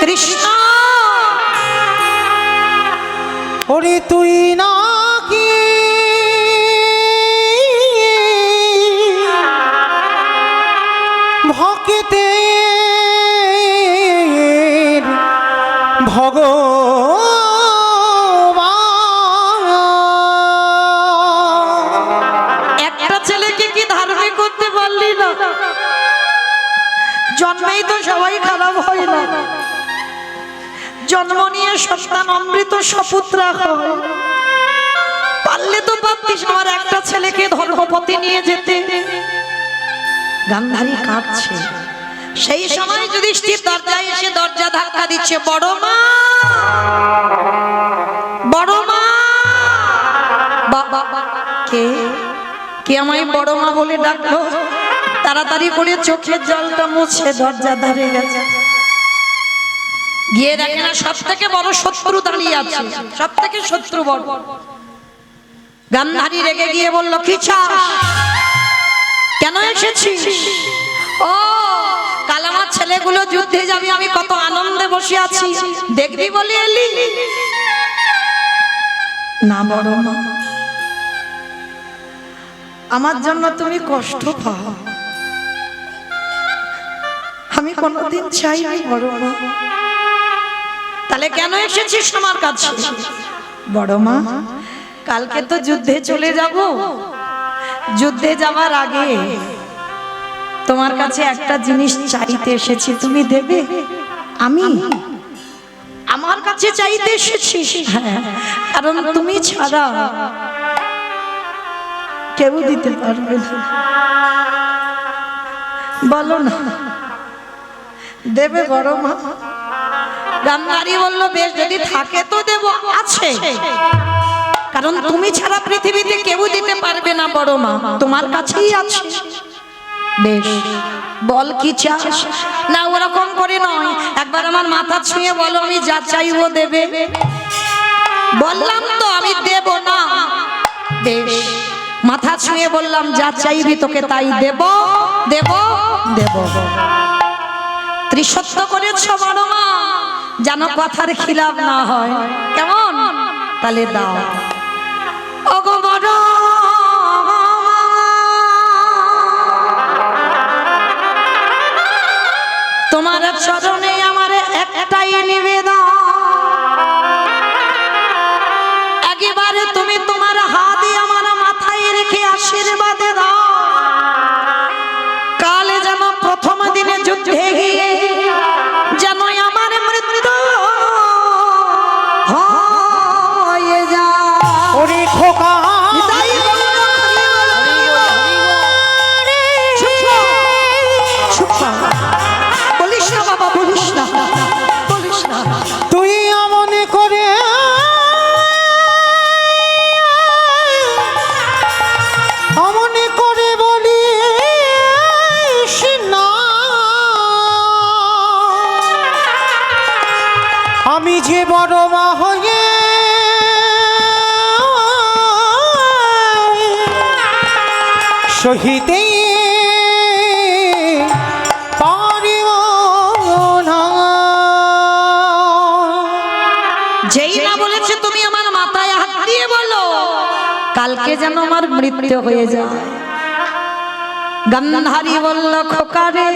কৃষ্ণ, ওরে তুই নাকি ভক্তের ভগবান। একটা ছেলেকে কি ধার্মিক করতে পারলি না? জন্মেই তো সবাই খারাপ হয় না, জন্ম নিয়ে সন্তান অমৃত সপুত্রা হয়। পারলে তো পারতিস আমার একটা ছেলেকে ধর্মপথে নিয়ে যেতে। গান্ধারী কাঁদছে। সেই সময় যুধিষ্ঠির দরজায় এসে দরজা ধাক্কা দিচ্ছে, বড় মা, বড় মা। কে কে আমায় বড় মা বলে ডাকলো? তাড়াতাড়ি করে চোখের জলটা মুছে দরজা ধারে গেছে, গিয়ে দেখে না সব থেকে বড় শত্রু দাঁড়িয়ে আছে, সব থেকে শত্রু বড়। গান্ধারী রেগে গিয়ে বলল, কি চাস? কেন এসেছিস? ও কাল আমার ছেলেগুলো যুদ্ধে যাবে, আমি কত আনন্দে বসে আছি, দেখবি বলে এলি? না বড় মা, আমার জন্য তুমি কষ্ট পাও, আমি কোনোদিন চাইনি বড় মা। তাহলে কেন এসেছিস আমার কাছে? বড় মা, কালকে তো যুদ্ধে চলে যাব, যুদ্ধে যাবার আগে তোমার কাছে একটা জিনিস চাইতে এসেছি, তুমি দেবে? আমি আমার কাছে চাইতে এসেছি? হ্যাঁ, কারণ তুমি ছাড়া কেউ দিতে পারবে না। বলো না, দেবে বড় মা? গান্ধারী বলল, বেশ, যদি থাকে তো দেব। আছে, কারণ তুমি ছাড়া পৃথিবীতে কেউ দিতে পারবে না বড় মা, তোমার কাছেই আছে। বেশ, বল কি চাস? না ওরকম করে নয়, একবার আমার মাথা ছুঁয়ে বলো, আমি যা চাইবো দেবে। বললাম তো আমি দেব না। বেশ, মাথা ছুঁয়ে বললাম, যা চাইবি তোকে তাই দেব, দেব, দেব। ত্রিসত্য করেছ বড় মা, যেন কথার খিলাফ না হয়, কেমন? তাহলে দাও। ওগো বড় তোমার চরণে আমার একটাই নিবেদন, একেবারে তুমি তোমার হাতে আমার মাথায় রেখে আশীর্বাদ দাও। কালে যেন প্রথম দিনে যুদ্ধে গিয়ে যেন আমার মৃত্যু হয়ে যায়। ওরে খোকা বলিস না বাবা, বলিস না, বলিস না। তুই মনে করে মনে করে বলি যে বড় মা হয়ে সহিতে পারিব না। যেই না বলেছে তুমি আমার মাথায় হাত দিয়ে বলো কালকে যেন আমার মৃত্যু হয়ে যায়। গান্ধারী বলল খোকারে,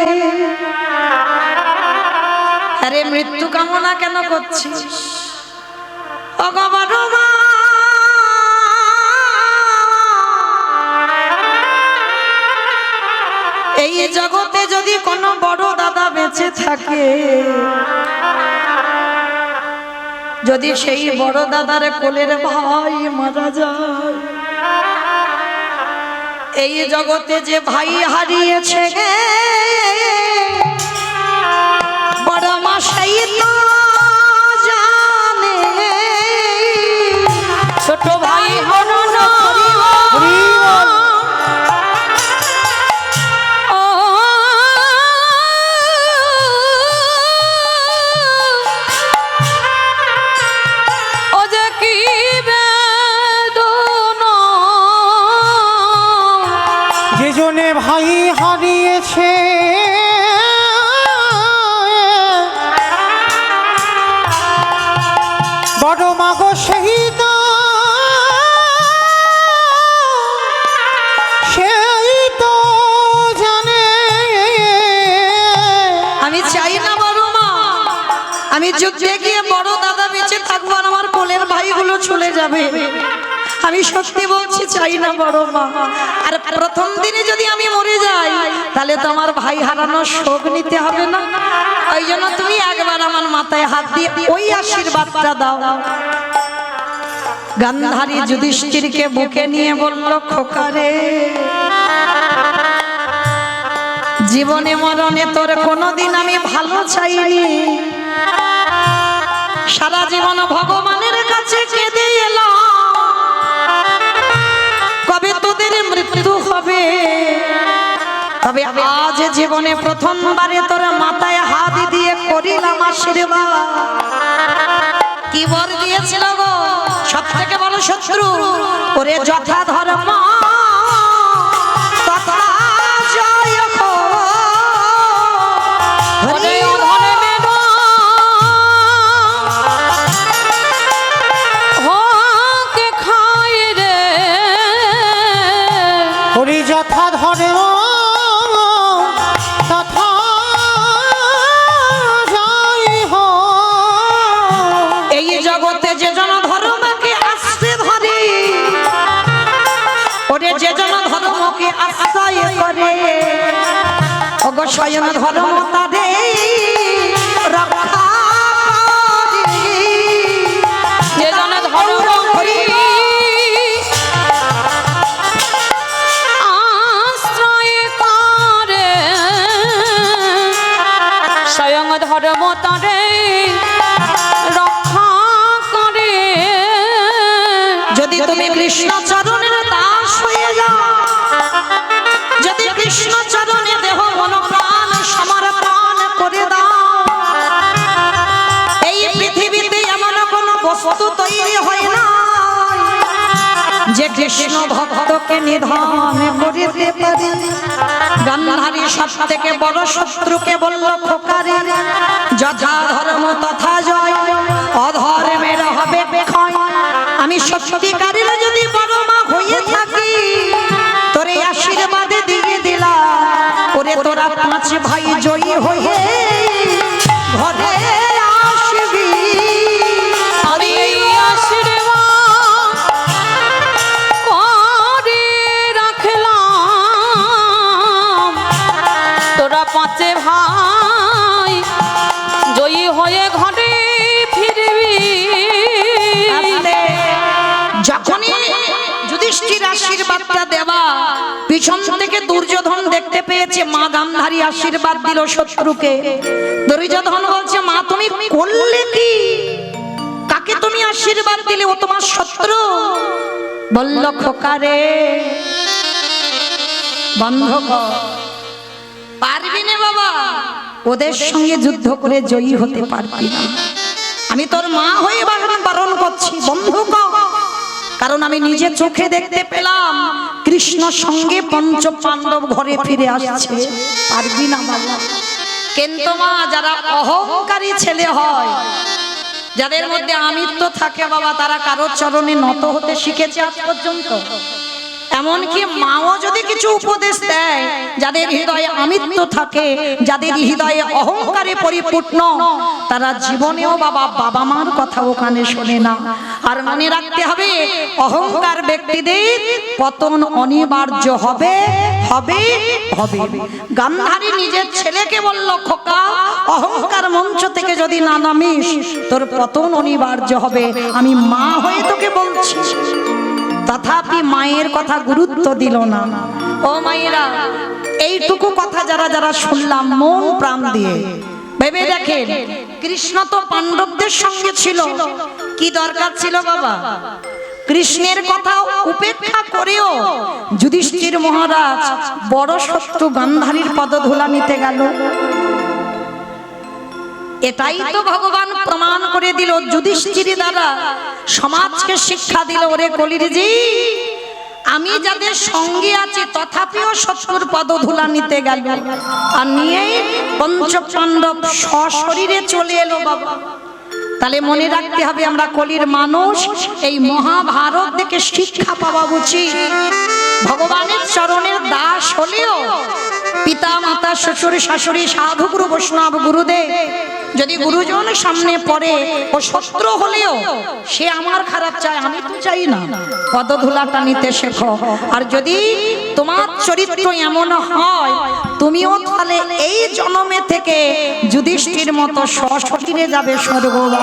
আরে মৃত্যু কামনা কেন করছিস? ভগবান মা, এই জগতে যদি কোনো বড় দাদা বেঁচে থাকে, যদি সেই বড় দাদার কোলের ভাই মারা যায়, এই জগতে যে ভাই হারিয়েছে গে বড় মা সেই তো জানে। ছোট ভাই হরণ ও যে কি বেদনা, যে জনে ভাই হারিয়েছে বড় মাগো সেই তো জানে। আমি চাই না বড় মা আমি যুদ্ধে গিয়ে বড় দাদা বেঁচে থাকবো আর আমার কোলের ভাইগুলো চলে যাবে। আমি সত্যি বলছি চাই না বড় মা। আর প্রথম দিনে যদি আমি মরে যাই তাহলে তো আমার ভাই হারানোর শোক নিতে হবে না। ওই জন্য তুমি একবার আমার মাথায় হাত দিয়ে ওই আশীর্বাদটা দাও। গান্ধারী যুধিষ্ঠিরকে বুকে নিয়ে বলল খোকারে, জীবনে মরণে তোর কোনোদিন আমি ভালো চাইনি। সারা জীবন ভগবানের কাছে কেঁদে এলাম, কবে তোদের মৃত্যু হবে। তবে আজ জীবনে প্রথমবারে তোর মাথায় হাত দিয়ে করিলাম আশীর্বাদ। কি বর দিয়েছিল গো সব থেকে বড় শত্রু, ওরে যথা ধর্ম তথা জয় হো। ওরে ধরে নেব হোকে খাই রে, হরি যথা ধরে তথা যাই হো। এই জগতে যে জন ধর্মকে আশ্রয় ধরে, ওরে যে জন ধর্মকে আশ্রয় করে, ওগো স্বয়ং ধর্ম তাদের রক্ষা করে। যে জন ধর্ম করি আশ্রয় করে, স্বয়ং ধর্ম তারে রক্ষা করে। যদি তুমি কৃষ্ণ চরণের দাস হয়ে যাও, যদি কৃষ্ণ চরণে দেহ মন প্রাণ সমর্পণ করে দাও, এই পৃথিবীতে এমন কোন বস্তু তৈরি হয় না যে কৃষ্ণ ভক্তকে নিধন করিতে পারে। গান্ধারী সব থেকে বড় শত্রুকে বলল খোকারে, যথা ধর্ম তথা জয়, অধর্মের হবে ক্ষয়। আমি সত্যিকারের যদি বড় মা হয়ে থাকি তোরে আশীর্বাদে দিয়ে দিলাম, ওরে তোরা পাঁচ ভাই জয়ী হয়ে ঘরে আসবি। আমি এই আশীর্বাদ করে রাখলাম, তোরা পাঁচে ভাই জয়ী হয়ে ঘরে ফিরবি। যখনই যুধিষ্ঠির আশীর্বাদটা দেওয়া, পিছন থেকে দুর্যোধন দেখতে পেয়েছে মা গান্ধারী আশীর্বাদ দিল শত্রুকে। দুর্যোধন বলছে মা তুমি করলে কি, কাকে তুমি আশীর্বাদ দিলে, ও তোমার শত্রু। বলল খোকারে বন্ধ কর, পারবি না বাবা, ওদের সঙ্গে যুদ্ধ করে জয়ী হতে পারবি না। আমি তোর মা হয়ে বারণ করছি বন্ধু কর, কারণ আমি নিজে চোখে দেখতে পেলাম কৃষ্ণ সঙ্গে পঞ্চ পাণ্ডব ঘরে ফিরে আসছে। পারবি না বাবা। কিন্তু মা, যারা অহংকারী ছেলে হয়, যাদের মধ্যে আমিত্ব থাকে বাবা, তারা কারোর চরণে নত হতে শিখেছে আজ পর্যন্ত। এমনকি মাও যদি কিছু উপদেশ দেয়, যাদের হৃদয়ে আমিত্ব থাকে, যাদের হৃদয়ে অহংকারে পরিপূর্ণ, তারা জীবনেও বাবা মার কথা ওখানে শোনে না। আর মনে রাখতে হবে, অহংকার ব্যক্তিদের পতন অনিবার্য হবে হবে হবে। গান্ধারী নিজের ছেলেকে বলল, খোকা, অহংকার মঞ্চ থেকে যদি না নামিস, তোর পতন অনিবার্য হবে। আমি মা হয়ে তোকে বলছি। তথাপি মায়ের কথা গুরুত্ব দিল না। ও মায়েরা, এইটুকু কথা যারা যারা শুনলাম মন প্রাণ দিয়ে ভেবে দেখেন, কৃষ্ণ তো পাণ্ডবদের সঙ্গে ছিল, কি দরকার ছিল বাবা? কৃষ্ণের কথা উপেক্ষা করেও যুধিষ্ঠির মহারাজ বড় শত্রু গান্ধারীর পদধূলা নিতে গেল। এটাই তো ভগবান প্রমাণ করে দিল, যুধিষ্ঠির দ্বারা সমাজকে শিক্ষা দিল, ওরে কলির জি, আমি যাদের সঙ্গে আছি তথাপিও শত্রুর পদধূলা নিতে গেল, আর নিয়ে পঞ্চ পাণ্ডব সশরীরে চলে এলো বাবা। তাহলে মনে রাখতে হবে, আমরা কলির মানুষ, এই মহাভারত দেখে শিক্ষা পাওয়া উচিত। ভগবানের চরণের দাস হলেও পিতা মাতা শ্বশুর শাশুড়ি সাধু গুরু বৈষ্ণব গুরুদেব যদি গুরুজন সামনে পড়ে, ও শত্রু হলেও সে আমার খারাপ চায়, আমি তো চাই না, পদধূলাটা নিতে শেখো। আর যদি তোমার চরিত্র এমন হয়, তুমিও তাহলে এই জন্মে থেকে যুধিষ্ঠির মতো সশরীরে যাবে স্বর্গবাস।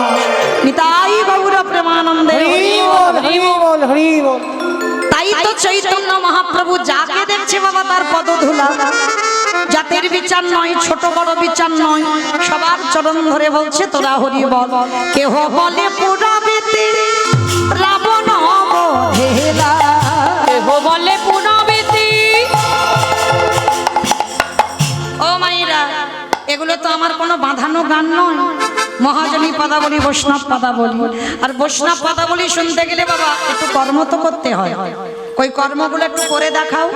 নিতাই গৌর প্রেমানন্দে। হরি বল, হরি বল, হরি বল। তাই তো চৈতন্য মহাপ্রভু যাকে দেখছে বাবা, তার পদধূলা। জাতের বিচার নয়, ছোট বড় বিচার নয়, সবার চরণ ধরে বলছে, তোরা হরি বল। কেহ বলে পুরাবেতে রাবণ অবহেলা, কেহ বলে পুনবেতি। ও মাইরা, এগুলো তো আমার কোনো বাঁধানো গান নয়, মহাজনী পদাবলী, বৈষ্ণব পদাবলী। আর বৈষ্ণব পদাবলী শুনতে গেলে বাবা একটু কর্ম তো করতে হয়। ওই কর্মগুলো একটু করে দেখাও,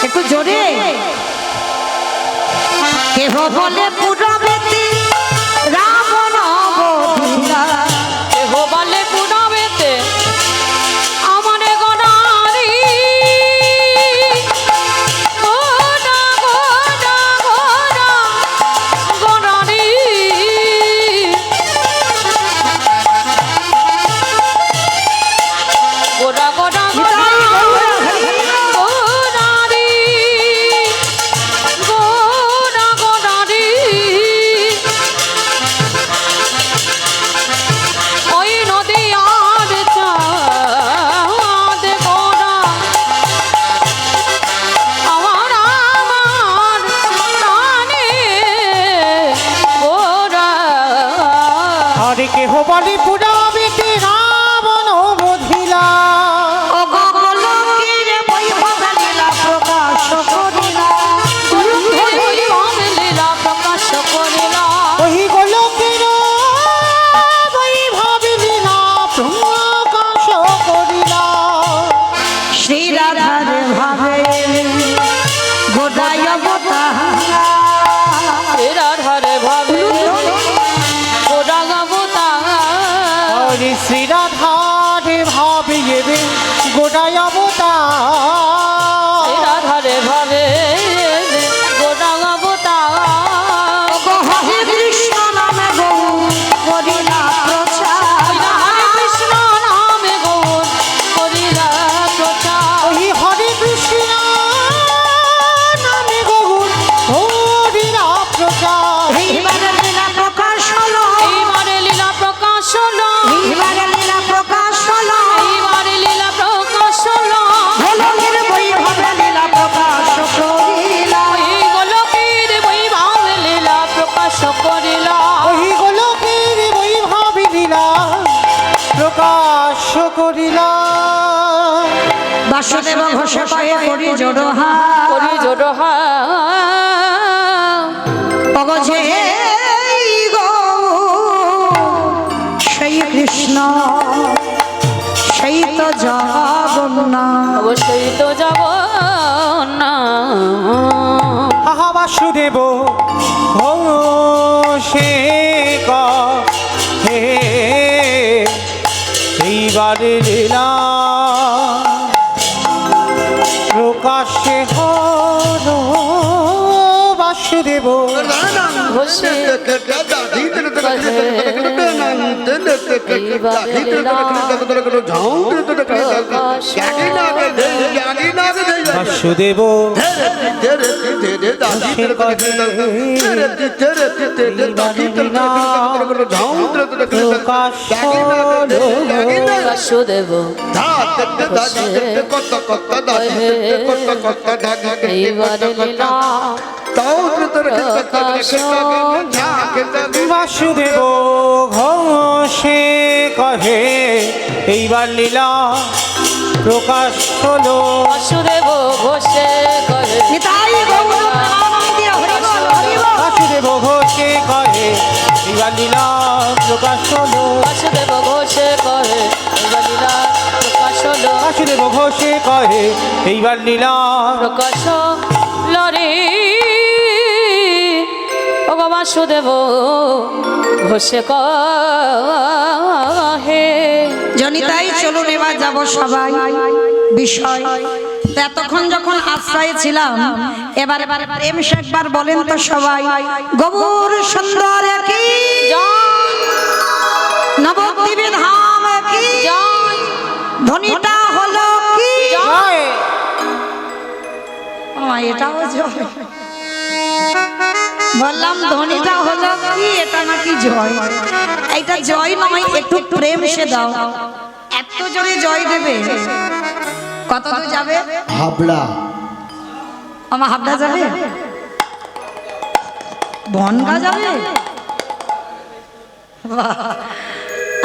একটু জোরে। কেহ বলে পুরাবেতি রাবণ অবহেলা, কেহ বলে পুনবেতে আমার গণারি, গোনা গোনা গোনা গণারি। গোনা গোনা গোনারি, গোনা গোনারি। ওই নদী আর চাঁদ গোনা আমার আমার প্রাণে গোরা। হরে কেহ বলে পুরাবেতে রাবণ বধিলা, ও গোলকের বৈভব লীলা প্রকাশ করিলা। লীলা প্রকাশ করিলা, ওই গোলকের বৈভব লীলা প্রকাশ করিলা। শ্রী রাধার ভাবে গোদায় অবতারা, রাধারে ভাবে গোরা গাবতা। হরে শ্রী রাধার ভাবে গোটায় অবতার। রাধারে ভাবে গোরা গাবতা। হরে কৃষ্ণ নামে গৌর করিলা প্রচার। হরে কৃষ্ণ নামে গৌর করিলা প্রচার। ওই হরে কৃষ্ণ নামে গৌর হরিরা প্রচার। এইবারে লীলা প্রকাশ হলো, এইবারে লীলা প্রকাশ হলো, এইবারে লীলা প্রকাশ হলো, এইবারে লীলা প্রকাশ হলো। গোলকের বৈভবে লীলা প্রকাশ করিলা। ওই গোলকের বৈভব লীলা প্রকাশ করিলা। ওই গোলকের বৈভব লীলা প্রকাশ করিলা। বাসুদেব ঘোষে কয়ে করি জোড়হা, করি জোড়হা। অগজে কৃষ্ণ সেই তো জগন্নাথ। অবশ্যই তো যাব না। আহা বাসুদেব ঘোষে হে এইবারে লীলা প্রকাশে হল বাসুদেব ঘোষে বাসুদেব বাসুদেব এইবারে লীলা বাসুদেব ঘোষে কহে এইবার লীলা প্রকাশ হলো। বাসুদেব ঘোষে কহে নিতাই গৌর প্রেমানন্দে হরি বল হরি বল। বাসুদেব ঘোষে কহে এইবার লীলা প্রকাশ হলো। বাসুদেব ঘোষে কহে এইবার লীলা প্রকাশ হলো। বাসুদেব ঘোষে কহে এইবার লীলা প্রকাশ লরে ও গো বাসুদেব ঘোষে কহে। জনিতাই চলুন এবার যাব সবাই বিষয়। এতক্ষণ যখন আশ্রয়ে ছিলাম এবার প্রেম সে একবার বলেন তো সবাই। গৌর সুন্দর কি জয় নবদ্বীপে ধাম কি জয় ধ্বনিটা হলো কি জয়। এটাও জয় বললাম, ধ্বনিটা হলো কি এটা নাকি জয়। এইটা জয় নয়, একটু প্রেম সে দাও। এত জোরে জয় দেবে, কত দূর যাবে? হাবড়া আমার হাবড়া যাবে, বনগা যাবে। বাহ!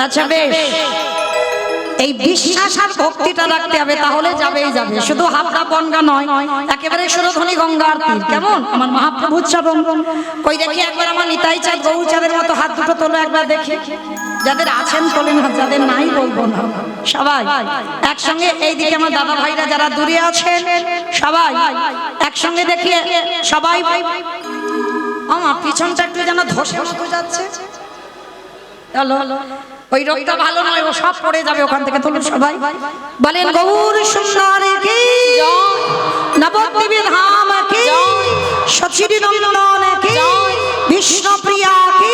আচ্ছা বেশ, এই বিশ্বাস আর ভক্তিটা রাখতে হবে, তাহলে যাবেই যাবে। শুধু হাবড়া বনগা নয়, একেবারে সুরধ্বনি গঙ্গার তীর। কেমন আমার মহাপ্রভুর চরণ। কই দেখি একবার আমার নিতাই চাঁদ গৌরচাঁদের মতো হাত দুটো তোলো একবার দেখি। যাদের আছেন তোলেন হাত, যাদের নাই বলবো না। সবাই একসঙ্গে, এইদিকে আমার দাদা ভাইরা যারা দূরে আছেন সবাই একসঙ্গে দেখি সবাই। আমার পিছনটা একটু যেন ধসে মতো যাচ্ছে। চলো, ওই রোগটা ভালো নয়, ও সব পড়ে যাবে ওখান থেকে। তুলুন সবাই বলেন গৌর সুন্দর কি নবদ্বীপে ধাম কি সচির নন্দন কি বিষ্ণু প্রিয়া কি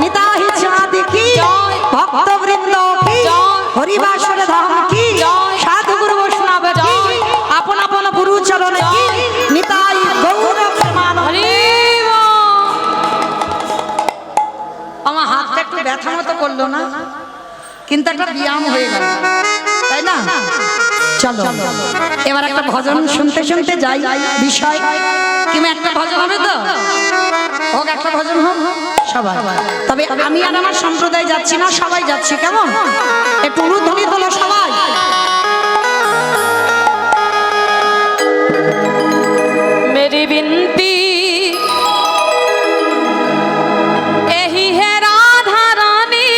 নিতাই চাঁদ কি ভক্ত বৃন্দ কি হরিবাসর ধাম কি সাধু গুরু বৈষ্ণব কি আপন আপন গুরু চরণ কি নিতাই গৌর প্রেমানন্দে। আমার হাতটা একটু ব্যথা মতো করলো না, কিন্তু একটা ব্যায়াম হয়ে গেল, তাই না? চলো এবার একটা ভজন শুনতে শুনতে যাই বিষয়। কিংবা একটা ভজন হবে তো হোক, একটা ভজন হোক সবাই। তবে আমি আর আমার সম্প্রদায় যাচ্ছি না, সবাই যাচ্ছি। কেমন একটু উলুধ্বনি তোলো সবাই। मेरी विनती यही है राधा रानी,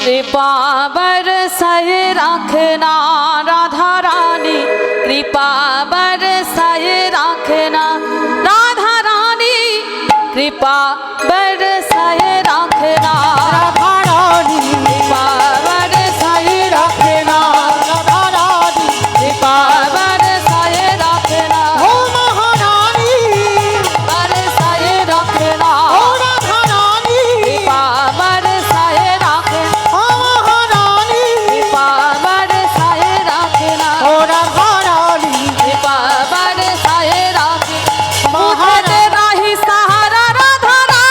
कृपा बरसाए रखना राधा रानी, कृपा बरसाए रखना राधा रानी, कृपा बरसाए रखना রাধা রানী कृपा बरसाए রাখে না, রাধা রানী कृपा बरसाए रखना ও মহারানী, बरसाए रखना ও রাধা রানী, कृपा बरसाए रखना ও মহারানী, कृपा बरसाए रखना ও রাধা রানী, कृपा बरसाए रखना মহারানী। मुझे राही सहारा राधा रानी।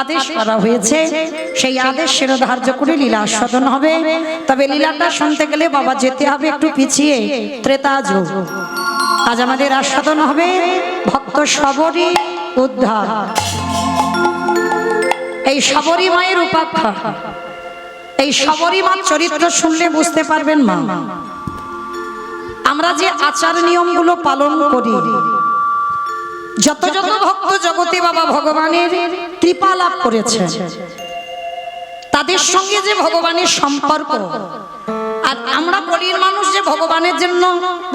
আদেশ করা হয়েছে, সেই আদেশ শিরোধার্য করে লীলা আস্বাদন হবে। তবে লীলাটা শুনতে গেলে বাবা যেতে হবে একটু পিছিয়ে, ত্রেতা যুগ। আজ আমাদের আস্বাদন হবে ভক্ত শবরী উদ্ধার। এই শবরী মায়ের উপাখ্যা, এই শবরী মার চরিত্র শুনলে বুঝতে পারবেন মা, আমরা যে আচার নিয়মগুলো পালন করি, যত যত ভক্ত জগতে বাবা ভগবানের কৃপা লাভ করেছে, তাদের সঙ্গে যে ভগবানের সম্পর্ক, আর আমরা বলির মানুষ যে ভগবানের জন্য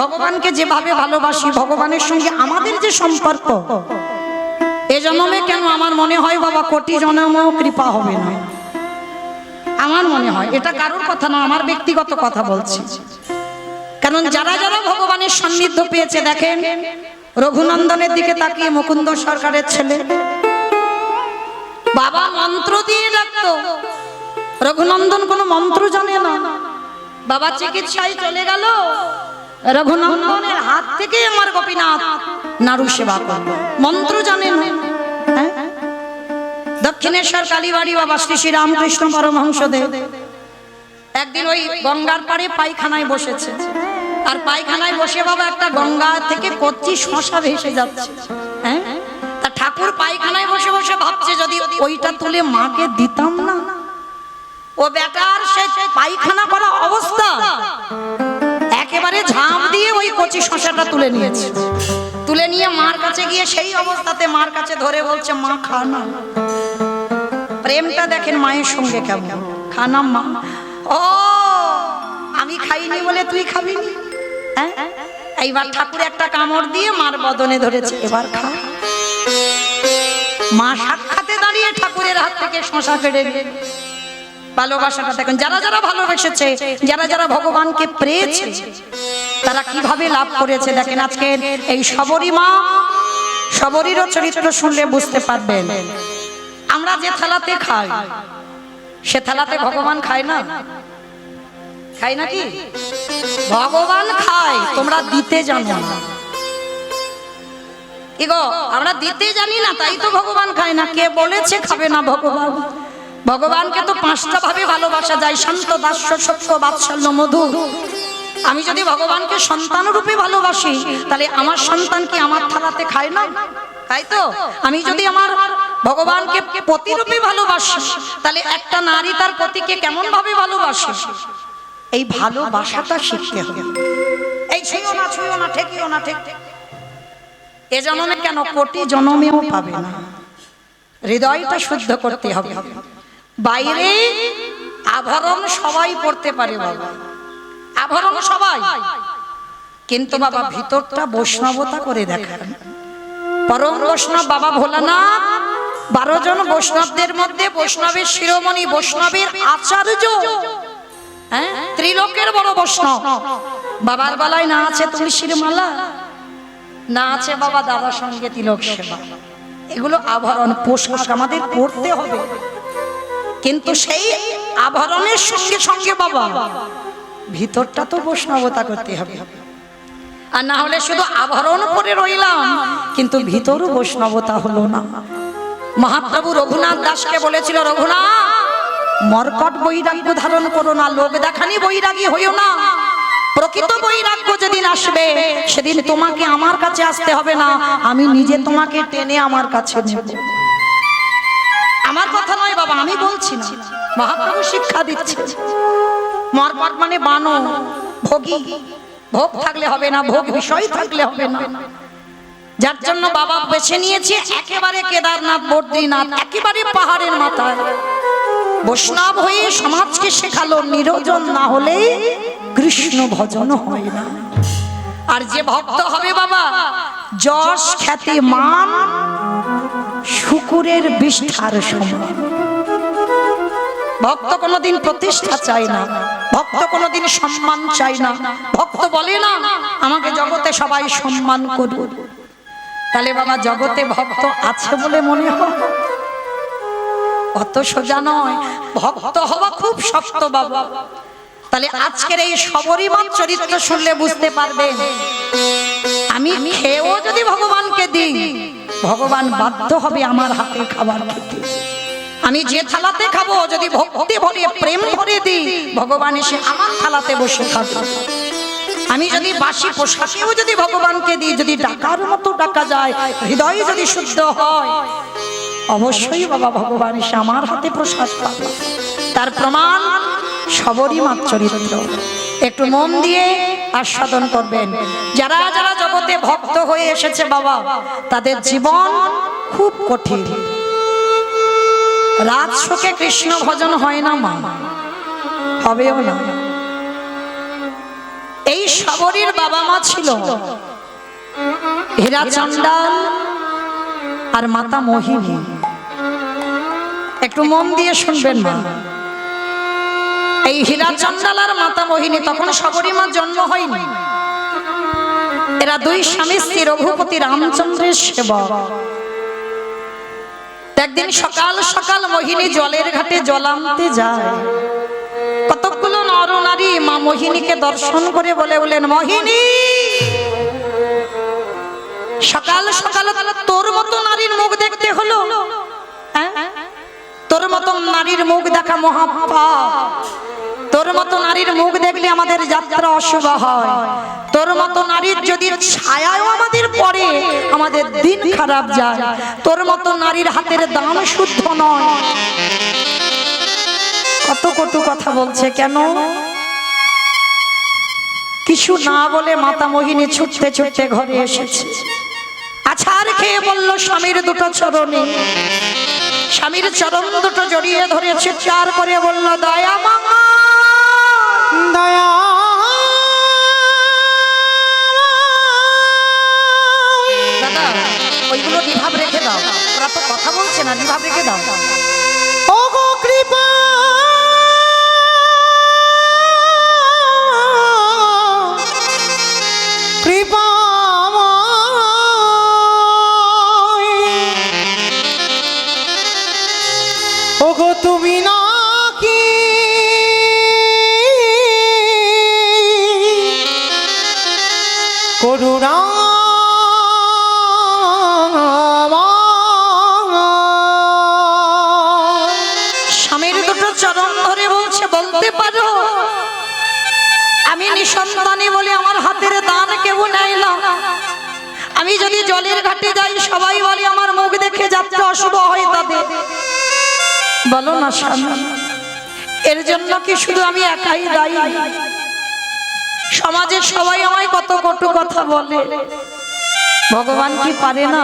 ভগবানকে যেভাবে ভালোবাসি, ভগবানের সঙ্গে আমাদের যে সম্পর্ক, এ জন্মে কেন আমার মনে হয় বাবা কোটি জন্মেও কৃপা হবে না। আমার মনে হয়, এটা কারোর কথা না, আমার ব্যক্তিগত কথা বলছি। কারণ যারা যারা ভগবানের সান্নিধ্য পেয়েছে, দেখেন রঘুনন্দনের দিকে তাকিয়ে, মুকুন্দ সরকারের ছেলে, বাবা মন্ত্র দিয়ে ডাকতো, রঘুনন্দন কোনো মন্ত্র জানে না। বাবা চিকিৎসায় চলে গেল, রঘুনন্দনের হাত থেকে আমার গোপীনাথ নাড়ু সেবা করল, মন্ত্র জানে না। দক্ষিণেশ্বর কালীবাড়ি বাবা শ্রী শ্রী রামকৃষ্ণ পরমহংসদেব একদিন ওই গঙ্গার পাড়ে পায়খানায় বসেছে, আর পায়খানায় বসে বাবা একটা গঙ্গা থেকে কচ্ছি শশা ভেসে যাচ্ছে। হ্যাঁ, তা ঠাকুর পায়খানায় বসে বসে ভাবছে, যদি ওইটা তুলে মাকে দিতাম না। ও বেটার সে পায়খানা করা অবস্থা, একেবারে ঝাঁপ দিয়ে ওই কচি শশাটা তুলে নিয়েছে। তুলে নিয়ে মার কাছে গিয়ে সেই অবস্থাতে মার কাছে ধরে বলছে, মা খা না। প্রেমটা দেখেন মায়ের সঙ্গে কেমন, খানা মা। ও আমি খাইনি বলে তুই খাবি নি? হ্যাঁ, এইবার ঠাকুর একটা কামড় দিয়ে মার বদনে ধরেছে, এবার খা। মা সাক্ষাতে দাঁড়িয়ে ঠাকুরের হাত থেকে শশা কেড়ে নিয়ে। ভালোবাসাটা দেখেন, যারা যারা ভালোবেসেছে, যারা যারা ভগবানকে পেয়েছে, তারা কিভাবে লাভ করেছে দেখেন। আজকে এই শবরী মা, শবরীরও চরিত্র শুনলে বুঝতে পারবেন। আমরা যে থালাতে খাই, সে থালাতে ভগবান খায় না, খায় নাকি? ভগবান খায়, তোমরা দিতে জানো না। কি গো, আমরা দিতে জানি না, তাই তো ভগবান খায় না। কে বলেছে খাবে না ভগবান? ভগবানকে তো পাঁচটা ভাবে ভালোবাসা যায়, শান্ত, দাস্য, সত্য, বাৎসল্য, মধু। আমি যদি ভগবানকে সন্তান রূপে ভালোবাসি, তাহলে আমার সন্তান কি আমার থালাতে খায় না? তাই তো। আমি যদি আমার ভগবানকে পতি রূপে ভালোবাসি, তাহলে একটা নারী তার পতিকে কেমন ভাবে ভালোবাসে, এই ভালোবাসাটা শিখতে হবে। এই ছুঁয়ো না, ছুঁয়ো না, ঠেকিও না, ঠেক। এ জন্মে কেন, কোটি জন্মেও পাবে না। হৃদয়টা শুদ্ধ করতে হবে। বাইরে আভরণ সবাই পড়তে পারে বাবা, আভরণ সবাই, কিন্তু বাবা ভিতরটা বৈষ্ণবতা করে দেখান। পরম বৈষ্ণব বাবা ভোলানাথ 12 জন বৈষ্ণবদের মধ্যে বৈষ্ণবের শিরোমণি, বৈষ্ণবের আচার্য, হ্যাঁ, ত্রিলোকের বড় বৈষ্ণব। বাবার গলায় না আছে তুলসীর মালা, না আছে বাবা দাদার সঙ্গে তিলক সেবা। এগুলো আভরণ, পোশাক আমাদের পড়তে হবে, কিন্তু সেই আভরণের সঙ্গে সঙ্গে বাবা ভিতরটা তো বৈষ্ণবতা করতে হবে। আর না হলে শুধু আভরণ পরে রইলাম, কিন্তু ভিতরও বৈষ্ণবতা হলো না। মহাপ্রভু রঘুনাথ দাসকে বলেছিল, রঘুনাথ মর্কট বৈরাগ্য ধারণ করো না, লোক দেখানি বৈরাগী হইও না। প্রকৃত বৈরাগ্য যেদিন আসবে, সেদিন তোমাকে আমার কাছে আসতে হবে না, আমি নিজে তোমাকে টেনে আমার কাছে নেব। আমার কথা নয় বাবা, আমি বলছি না, মহাপ্রভু শিক্ষা দিচ্ছে। মর্কট মানে বানো, ভোগী। ভোগ থাকলে হবে না, ভোগ বিষয় থাকলে হবে না। যার জন্য বাবা বেছে নিয়েছে একেবারে কেদারনাথ, বদ্রীনাথ, একেবারে পাহাড়ের মাথায়। বৈষ্ণব হয়ে সমাজকে শেখালো, নিরঞ্জন না হলে কৃষ্ণ ভজন হয় না। আর যে ভক্ত হবে বাবা, যশ, খ্যাতি, মান শুকুরের বিষ্ঠার সমান। ভক্ত কোনোদিন প্রতিষ্ঠা চায় না, ভক্ত কোনোদিন সম্মান চায় না। ভক্ত বলে না আমাকে জগতে সবাই সম্মান করুক, তাহলে বাবা জগতে ভক্ত আছে বলে মনে হয়? অত সোজা নয়, ভক্ত হওয়া খুব শক্ত বাবা। তাহলে আজকের এই শবরী মার চরিত্র শুনলে বুঝতে পারবেন, আমি খেয়েও যদি ভগবানকে দিই, ভগবান বাধ্য হবে আমার হাতে খাবার খেতে। আমি যে থালাতে খাবো যদি ভক্তি ভরে প্রেম ভরে দিই, ভগবান এসে আমার থালাতে বসে থাকবে। আমি যদি বাসি পোশাকেও যদি ভগবানকে দিই, যদি ডাকার মতো ডাকা যায়, হৃদয় যদি শুদ্ধ হয়, অবশ্যই বাবা ভগবান এসে আমার হাতে প্রসাদ পাবে। তার প্রমাণ সবরই মার চরিত্র। একটু মন দিয়ে আস্বাদন করবেন। যারা যারা জগতে ভক্ত হয়ে এসেছে বাবা, তাদের জীবন খুব কঠিন। রাত শোকে কৃষ্ণ ভজন হয় না মা, হবেও না। এই সবরীর বাবা মা ছিল হীরা চণ্ডাল আর মাতা মোহিনী। একটু মন দিয়ে শুনবেন মা। এই হীরা চণ্ডাল আর মাতা মোহিনী, তখন সবরী মার জন্ম হয়নি। এরা দুই স্বামী স্ত্রী, রঘুপতি রামচন্দ্রের সেবক। একদিন সকাল সকাল মোহিনী জলের ঘাটে জল আনতে যায়। কতগুলো নর নারী মা মোহিনীকে দর্শন করে বলে বলেন, মোহিনী, সকাল সকাল তোর মতো নারীর মুখ দেখতে হলো? তোর মতো নারীর মুখ দেখা মহাপাপ। তোর মতো নারীর মুখ দেখলে আমাদের যাত্রা অশুভ হয়। তোর মতো নারীর যদি ছায়াও আমাদের পড়ে, আমাদের দিন খারাপ যায়। তোর মতো নারীর হাতের দাম শুদ্ধ নয়। কত কটু কথা বলছে কেন? কিছু না বলে মাতা মোহিনী ছুটতে ছুটতে ঘরে এসেছে। আছাড় খেয়ে বলল স্বামীর দুটো চরণে। স্বামীর চরণ দুটো জড়িয়ে ধরে চিৎকার করে বলল, দয়া মামা, দয়া দাদা ওইগুলো নিভাব রেখে দাও। ওরা তো কথা বলছে না, নিভাব রেখে দাও। ও গো কৃপা, কৃপা ও গো তুমি নাকি করুণা স্বামীর দুটো চরণ ধরে বলছে, বলতে পারো আমি নিঃসন্তানী বলে আমার হাতের দান কেউ নেয় না। আমি যদি জলের ঘাটে যাই, সবাই বলে আমার মুখ দেখে যাত্রা অশুভ হয় তাদের। বলো না স্বামী, এর জন্য কি শুধু আমি একাই দায়ী? সমাজের সবাই আমায় কত কটু কথা বলে। ভগবান কি পারে না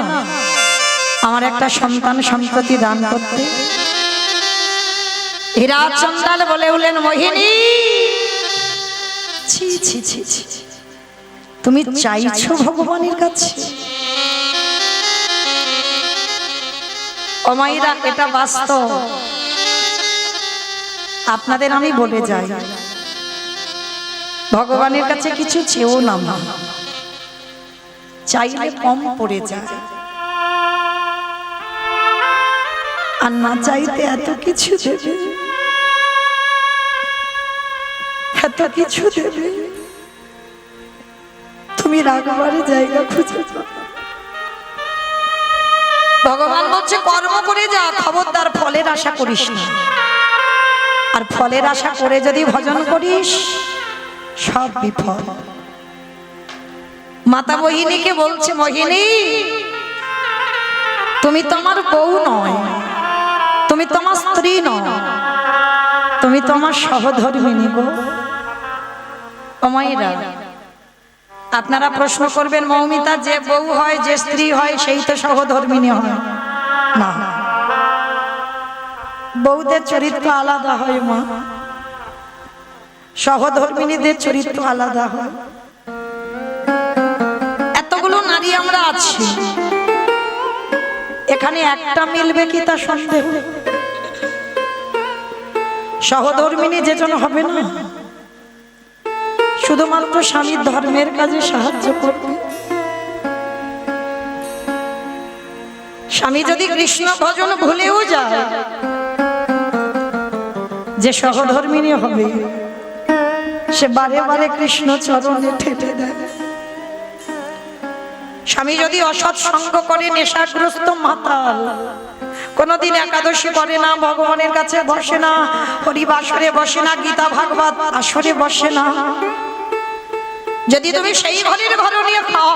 আমার একটা সন্তান সন্ততি দান করতে? হীরা চণ্ডাল বলে উঠলেন, মোহিনী, ছি ছি ছি ছি, তুমি চাইছো ভগবানের কাছে? ও মায়েরা, এটা বাস্তব। আপনাদের আমি বলে যাই, ভগবানের কাছে কিছু চেয়েও না, চাইলে কম পড়ে যায়। আর না চাইতে এত কিছু দেবে, এত কিছু দেবে, তুমি রাগবার জায়গা খুঁজে পাবে। ভগবান বলছে, কর্ম করে যা, খবরদার ফলের আশা করিস না। আর ফলের আশা করে যদি ভজন করিস, সব বিফল। মাতা মোহিনীকে বলছে, মোহিনী, তুমি তোমার বউ নয়, তুমি তোমার স্ত্রী নয়, তুমি তোমার সহধর্মিণী গো। ও মায়েরা, আপনারা প্রশ্ন করবেন, মৌমিতা, যে বউ হয়, যে স্ত্রী হয়, সেই তো সহধর্মিণী হয় না? বউদের চরিত্র আলাদা হয় মা, সহধর্মিণীদের চরিত্র আলাদা হয়। এতগুলো নারী আমরা আছি, এখানে একটা মিলবে কি তা সন্দেহ। সহধর্মিণী যেজন হবে না, শুধুমাত্র স্বামীর ধর্মের কাজে সাহায্য করবে। স্বামী যদি কৃষ্ণ ভজন ভুলেও যায়, যে সহধর্মিণী হবে, সে বারে বারে কৃষ্ণ চরণে ঠেলে দেয়। স্বামী যদি অসৎ সঙ্গ করে, নেশাগ্রস্ত মাতাল, কোনোদিন একাদশী করে না, ভগবানের কাছে বসে না, হরিবাসরে বসে না, গীতা ভাগবত আসরে বসে না। যদি তুমি সেই ঘরের ঘর নিয়ে খাও,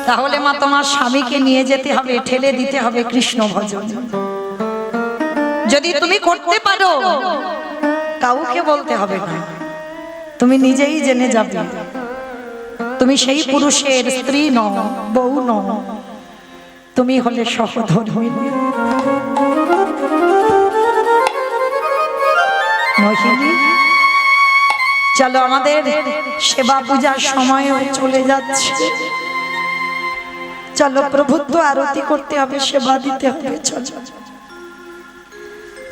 তাহলে মা তোমার স্বামীকে নিয়ে যেতে হবে, ঠেলে দিতে হবে কৃষ্ণ ভজন। যদি তুমি করতে পারো, কাউকে বলতে হবে না, তুমি নিজেই জেনে যাবে তুমি সেই পুরুষের স্ত্রী নও, বউ নও, তুমি হলে সহধর্মিণী। মহিনী, চলো আমাদের সেবা পূজার সময় চলে যাচ্ছে, চলো প্রভুত্ব আরতি করতে হবে, সেবা দিতে হবে। চলো।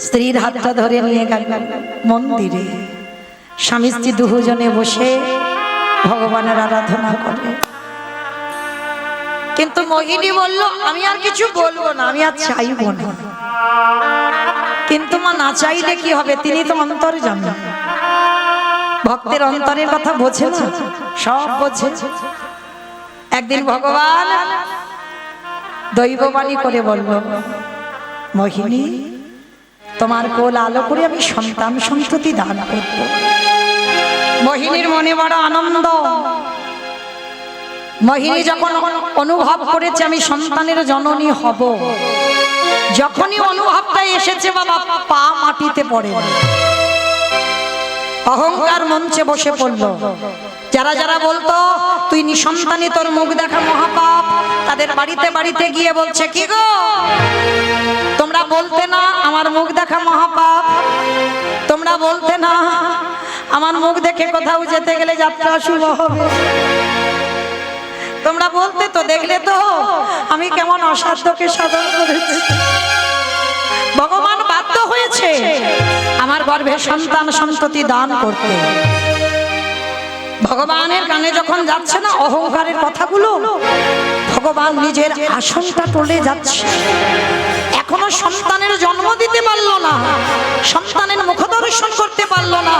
স্ত্রীর হাতটা ধরে নিয়ে গেল মন্দিরে, স্বামী স্ত্রী দুজনে বসে ভগবানের আরাধনা করে। কিন্তু মোহিনী বলল, আমি আর কিছু বলবো না, আমি আর চাইবো না। কিন্তু মা, না চাইলে কি হবে? তিনি তো অন্তরে জানেন, ভক্তের অন্তরের কথা বোঝে না, সব বোঝে। একদিন ভগবান দৈববাণী করে বলল, মোহিনী, তোমার কোল আলো করে আমি সন্তান সন্ততি দান করব। মোহিনীর মনে বড় আনন্দ। মোহিনী যখন অনুভব করেছে আমি সন্তানের জননী হব, যখনই অনুভবটা এসেছে বাবা, পা মাটিতে পড়ে, অহংকার মঞ্চে বসে পড়ল। যারা যারা বলতো তুই নিঃসন্তানী, তোর মুখ দেখা মহাপাপ, তাদের বাড়িতে বাড়িতে গিয়ে বলছে, কি গো তোমরা বলতে না আমার মুখ দেখা মহাপাপ, তোমরা বলতে না আমার মুখ দেখে কোথাও যেতে গেলে যাত্রা শুভ হবে, তোমরা বলতে তো, দেখলে তো আমি কেমন অসাধ্যকে সাধন করেছি। ভগবান বাধ্য হয়েছে আমার গর্ভে সন্তান সন্ততি দান করতে। ভগবানের কানে যখন যাচ্ছে না অহংকারের কথাগুলো, ভগবান নিজের আসনটা টলে যাচ্ছে। এখনো সন্তানের জন্ম দিতে পারলো না, সন্তানের মুখ দর্শন করতে পারলো না,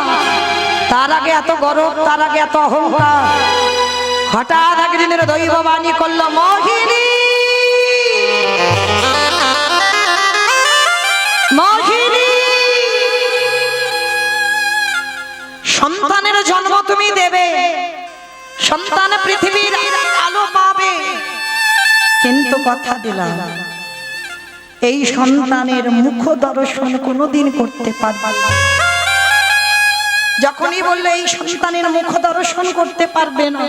তার আগে এত গর্ব, তার আগে এত অহংকার। হঠাৎ একদিনের দৈববাণী করলো, মোহিনী, মোহিনী, সন্তানের জন্ম তুমি দেবে, সন্তান পৃথিবীর আলো পাবে, কিন্তু কথা দিলাম এই সন্তানের মুখ দর্শন কোনোদিন করতে পারবে না। যখনই বললে এই সন্তানের মুখ দর্শন করতে পারবে না,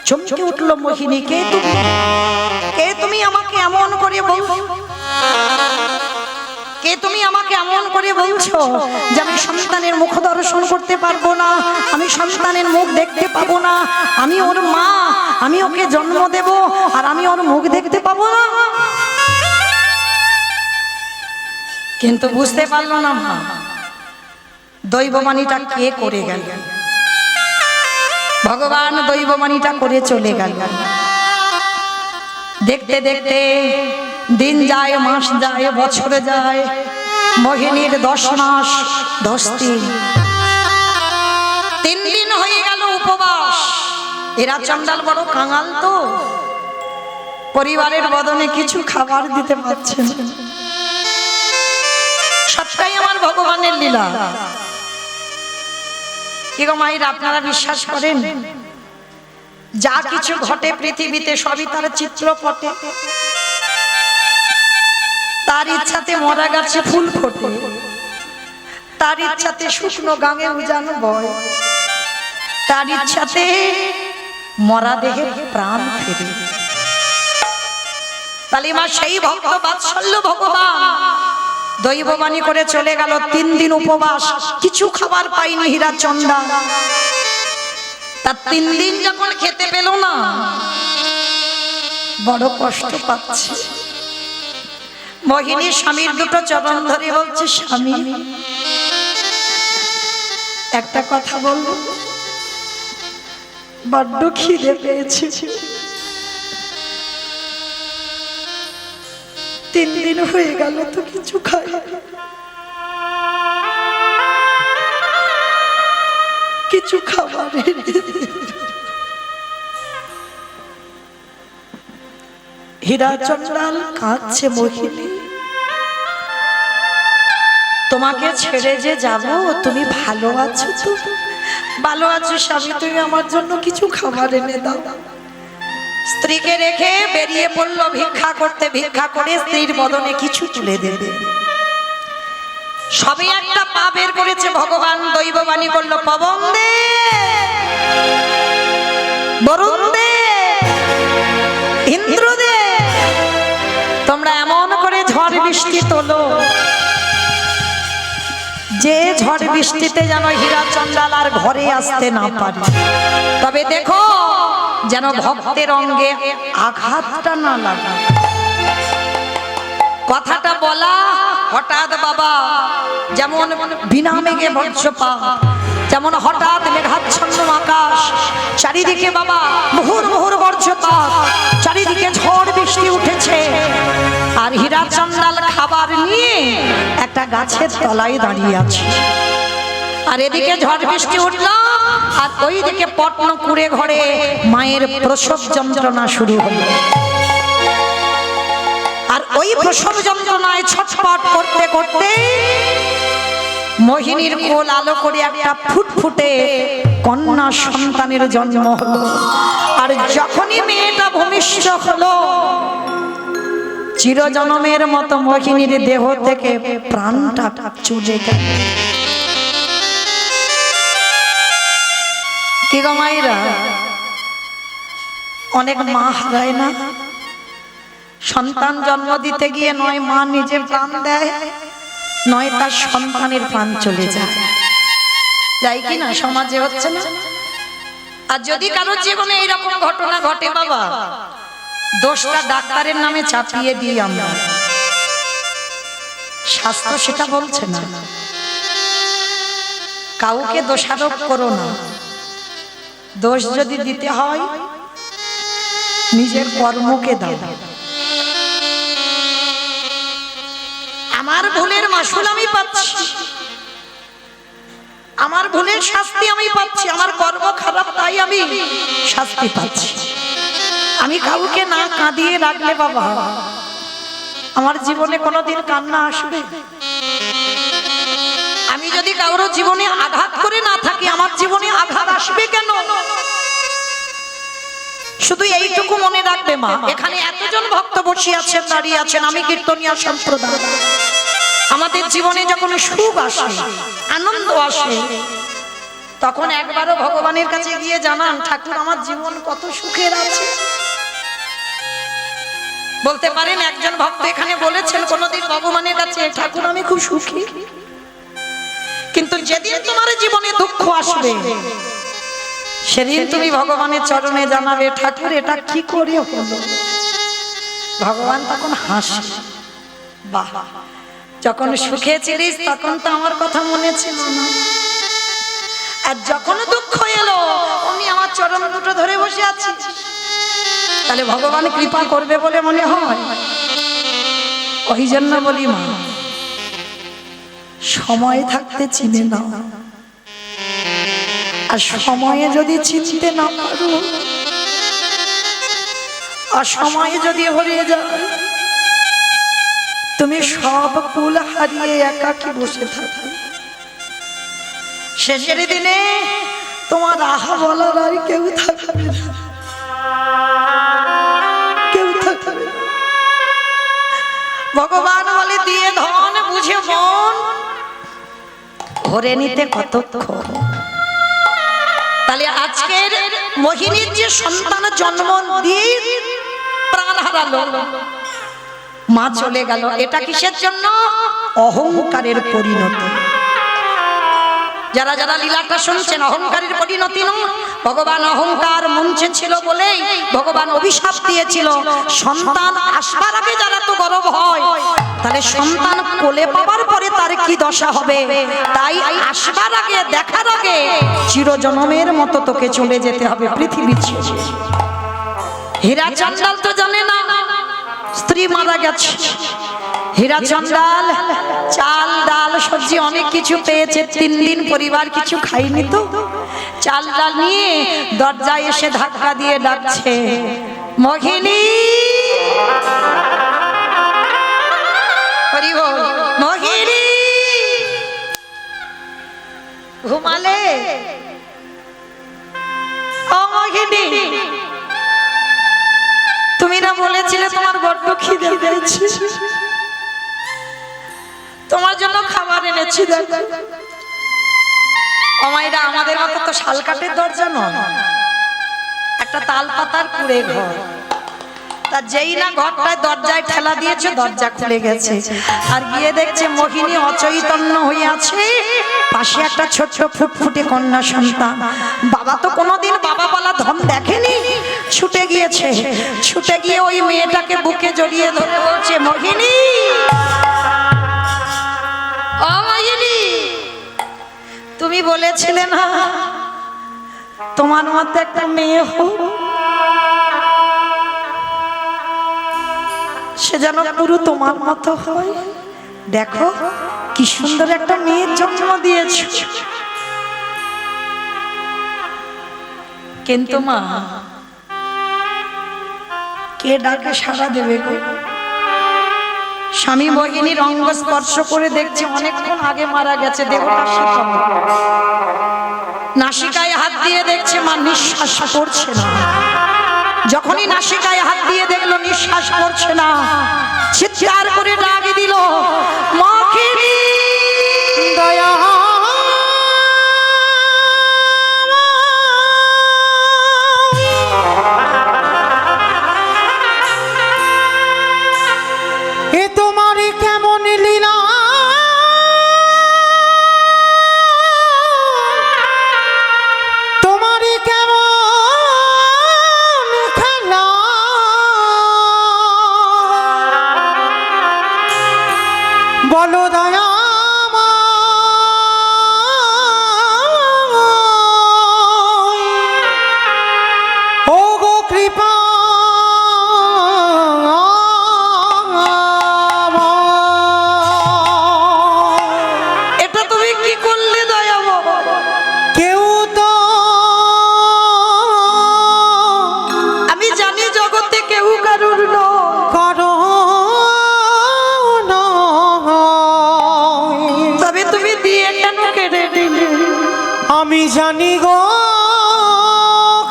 চমকে উঠল মোহিনী, কে তুমি? কে তুমি আমাকে এমন করে বলছো? কে তুমি আমাকে এমন করে বলছো যে আমি সন্তানের মুখ দর্শন করতে পারবো না, আমি সন্তানের মুখ দেখতে পাবো না, আমি ওর মা, আমি ওকে জন্ম দেব আর আমি ওর মুখ দেখতে পাবো না? কিন্তু বুঝতে পারলো না মা, দৈববাণীটা কে করে গেল। ভগবান দৈববাণীটা করে চলে গেল। দেখতে দেখতে দিন যায়, মাস যায়, বছর যায়, মোহিনীর 10 মাস 10 দিন, 3 দিন হয়ে গেল উপবাস। এরা চন্ডাল বড় কাঙাল তো, পরিবারের বদনে কিছু খাবার দিতে পারছে না। সবটাই আমার ভগবানের লীলা। কি গো মায়েরা, আপনারা বিশ্বাস করেন যা কিছু ঘটে পৃথিবীতে সবই তার চিত্রপটে? তার ইচ্ছাতে মরা গাছে ফুল ফোটে, তার ইচ্ছাতে শুকনো গাঙে উজান বয়, তার ইচ্ছাতে মরা দেহে প্রাণ ফেরে। তাহলে মা সেই ভক্ত বাৎসল্য ভগবান দৈববাণী করে চলে গেল। 3 দিন উপবাস, কিছু খাবার পাইনি হীরাচন্ডা। তার 3 দিন যখন খেতে পেল না, বড় কষ্ট পাচ্ছে। মোহিনী স্বামীর দুটো চরণ ধরে বলছে, স্বামী একটা কথা বলবো? বড্ড খিদে পেয়েছে, 3 দিন হয়ে গেল তো কিছু খাই, কিছু খাবার হীরা চন্দ্রাল কাঁদছে মোহিনী, তোমাকে ছেড়ে যে যাব, তুমি ভালো আছো তো? ভালো আছো স্বামী, তুমি আমার জন্য কিছু খাবার এনে দাও। স্ত্রীকে রেখে বেরিয়ে পড়লো ভিক্ষা করতে, ভিক্ষা করে স্ত্রীর বদনে কিছু তুলে দেবে। সবে একটা পা বের করেছে, ভগবান দৈববাণী করলো, পবন দে, বরুণ দে, ইন্দ্র দে, তোমরা এমন করে ঝড় বৃষ্টি তোলো যে ঝড় বৃষ্টিতে যেন হীরা চন্দ্রাল আর ঘরে আসতে না পারে। তবে দেখো যেন ভক্তের অঙ্গে আঘাতটা না লাগে। কথাটা বলা হঠাৎ বাবা, যেমন বিনা মেঘে বজ্রপাত, যেমন হঠাৎ মেঘাচ্ছন্ন আকাশ, চারিদিকে বাবা মুহুর মুহুর বজ্রপাত, চারিদিকে ঝড় বৃষ্টি উঠেছে। আর হীরা চন্দ্রাল খাবার নিয়ে একটা গাছের তলায় দাঁড়িয়ে আছে। আর এদিকে ঝড় বৃষ্টি উঠল, আর ওইদিকে পটন কুড়ে ঘরে মায়ের প্রসব যন্ত্রণা শুরু হলো। আর ওই প্রসব যন্ত্রণায় ছটফট করতে করতে মোহিনীর কোল আলো করে একটা ফুটফুটে কন্যা সন্তানের জন্ম হলো। আর যখনই মেয়েটা ভূমিষ্ঠ হলো, চিরজন্মের মতো মোহিনীর দেহ থেকে প্রাণটা চলে গেল। কি গো মায়েরা, অনেক মা হারায় না? সন্তান জন্ম দিতে গিয়ে নয় মা নিজে প্রাণ দেয়, নয় তার সন্তানের প্রাণ চলে যায়। যাই কি না, সমাজে হচ্ছে না? আর যদি কারোর জীবনে এইরকম ঘটনা ঘটে বাবা, দোষটা ডাক্তারের নামে চাপিয়ে দিই আমরা। শাস্ত্র সেটা বলছে না। কাউকে দোষারোপ করো না। দোষ যদি দিতে হয় নিজের কর্মকে দাও। আমার ভুলের মাসুল আমি পাচ্ছি, আমার ভুলের শাস্তি আমি পাচ্ছি, আমার কর্ম খারাপ তাই আমি শাস্তি পাচ্ছি। আমি কাউকে না কাঁদিয়ে রাখলে বাবা, আমার জীবনে কোনোদিন কান্না আসবে? আমি যদি কারোর জীবনে আঘাত করে না থাকি, আমার জীবনে আঘাত আসবে কেন? শুধু এইটুকু মনে রাখবে মা, এখানে এতজন ভক্ত বসে আছেন, দাঁড়িয়ে আছেন, আমি কীর্তনিয়া সম্প্রদায়। আমাদের জীবনে যখন সুখ আসে, আনন্দ আসে, তখন একবারও ভগবানের কাছে গিয়ে জানান, ঠাকুর আমার জীবন কত সুখের আছে। বলতে পারেন একজন ভক্ত এখানে বলেছেন কোনদিন ভগবানের কাছে, ঠাকুর আমি খুব সুখী। কিন্তু যেদিন তোমার জীবনে দুঃখ আসবে, সেদিন তুমি ভগবানের চরণে জানাবে, ঠাকুর এটা কি করে হলো। ভগবান তখন হাসে, বাহ, যখন সুখে ছিলিস তখন তো আমার কথা মনে ছিল না, আর যখন দুঃখ এলো আমি আমার চরণ দুটো ধরে বসে আছি। তাহলে ভগবান কৃপা করবে বলে মনে হয়? ওই জন্য বলি মা, সময় থাকতে চিনে নাও। আর সময়ে যদি চিনতে না পারো, আর সময়ে যদি হারিয়ে যায়, তুমি সব কুল হারিয়ে একাকী বসে থাকো। শেষের দিনে তোমার আহা বলার আর কেউ থাকবে না, কেউ থাকবে না। ভগবান বলে, দিয়ে ধন বুঝে মন ভরে নিতে কতক্ষণ। তাহলে আজকের মোহিনীর যে সন্তান জন্ম দিয়ে প্রাণ হারালো, মা চলে গেল, এটা কিসের জন্য? অহংকারের পরিণতি। যারা যারা লীলাটা শুনছেন, অহংকারের পরিণতি নয়। ভগবান অহংকার মঞ্চে ছিল বলেই ভগবান অভিশাপ দিয়েছিল, সন্তান আসবার আগে যারা তো গর্ব হয়, তাহলে সন্তান কোলে পাবার পরে তার কি দশা হবে। তাই আসবার আগে, দেখার আগে চিরজন্মের মতো তোকে চলে যেতে হবে পৃথিবী ছেড়ে। হীরা চন্দ্রাল তো জানে না স্ত্রী মারা গেছে। হীরা চন্দ্রাল চাল ডাল সবজি অনেক কিছু পেয়েছে, 3 দিন পরিবার কিছু খাইনি, তো চাল ডাল নিয়ে দরজায় এসে ধাক্কা দিয়ে ডাকছে, মোহিনী হরি বল। মোহিনী ঘুমালে? ও মোহিনী, তুমি না বলেছিলে তোমার বড্ড খিদে পেয়েছে, তোমার জন্য খাবার এনেছি। দেখো ও মাইরা, আমাদের মতো তো শালকাঠের দরজা নয়, একটা তাল পাতার কুড়ে ঘর। তা যেই না ঘরটায় দরজায় ঠেলা দিয়েছে, দরজা খুলে গেছে, আর গিয়ে দেখছে মোহিনী অচৈতন্য হয়ে আছে, পাশে একটা ছোট্ট ফুটফুটে কন্যা সন্তান। বাবা তো কোনোদিন বাবা বলা ধন দেখেনি, ছুটে গিয়েছে, ছুটে গিয়ে ওই মেয়েটাকে বুকে জড়িয়ে ধরে বলছে, মোহিনী, ও মোহিনী, তুমি বলেছিলে না তোমার মতো একটা মেয়ে হোক, সে যেন পুরো তোমার মতো হয়। দেখো কি সুন্দর একটা মেয়ের জন্ম দিয়েছ। কিন্তু মা, কে ডাকে সাড়া দেবে গো? স্বামী মোহিনীর অঙ্গ স্পর্শ করে দেখছে অনেকক্ষণ আগে মারা গেছে দেহটা শীতল। নাসিকায় হাত দিয়ে দেখছে মা নিঃশ্বাস পড়ছে না। যখনই নাসিকায় হাত দিয়ে দেখলো নিঃশ্বাস পড়ছে না, চিৎকার করে ডাক দিল, মোহিনী দয়া এ তোমার কেমন লীলা, তোমার কেমন খেলা, বলো দয়া ও গো কৃপা, এটা তুমি কি করলে দয়া বাবা? কেউ তো আমি জানি জগতে কেউ কারুর নয়, করো না, তবে তুমি দিয়ে কেন কেড়ে দিলে? আমি জানি গো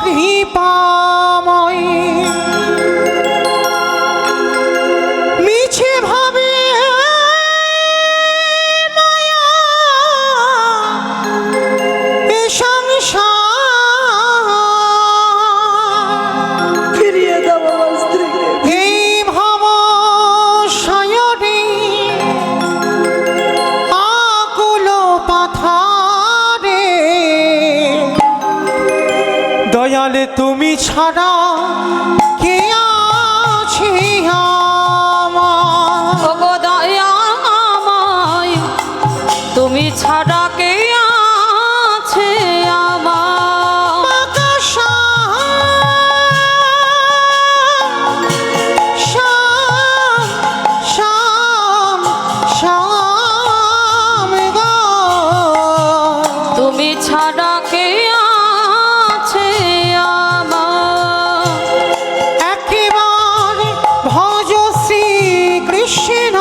কৃপাময়, মিছে ভাবে মায়া এ সংসার, ফিরিয়ে দাও আমার স্ত্রীকে। এই ভব শয়নে আকুল পাথারে, দয়ালে তুমি ছাড়া কে আছে আমার, ওগো দয়াময়, তুমি ছাড়া কে আছে আমার? আকাশা শাম শাম শাম গো, তুমি ছাড়া কে আছে আমার? একেবারে ভজ শ্রী কৃষ্ণ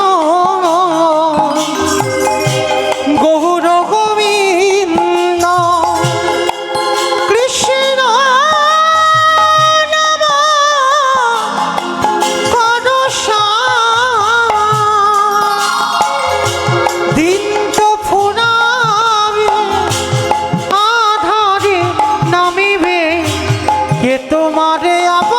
গৌর গোবিন্দ, কৃষ্ণ নাম করসা, দিন তো ফুরাবে আধারে নামিবে, কে তোমারে আবার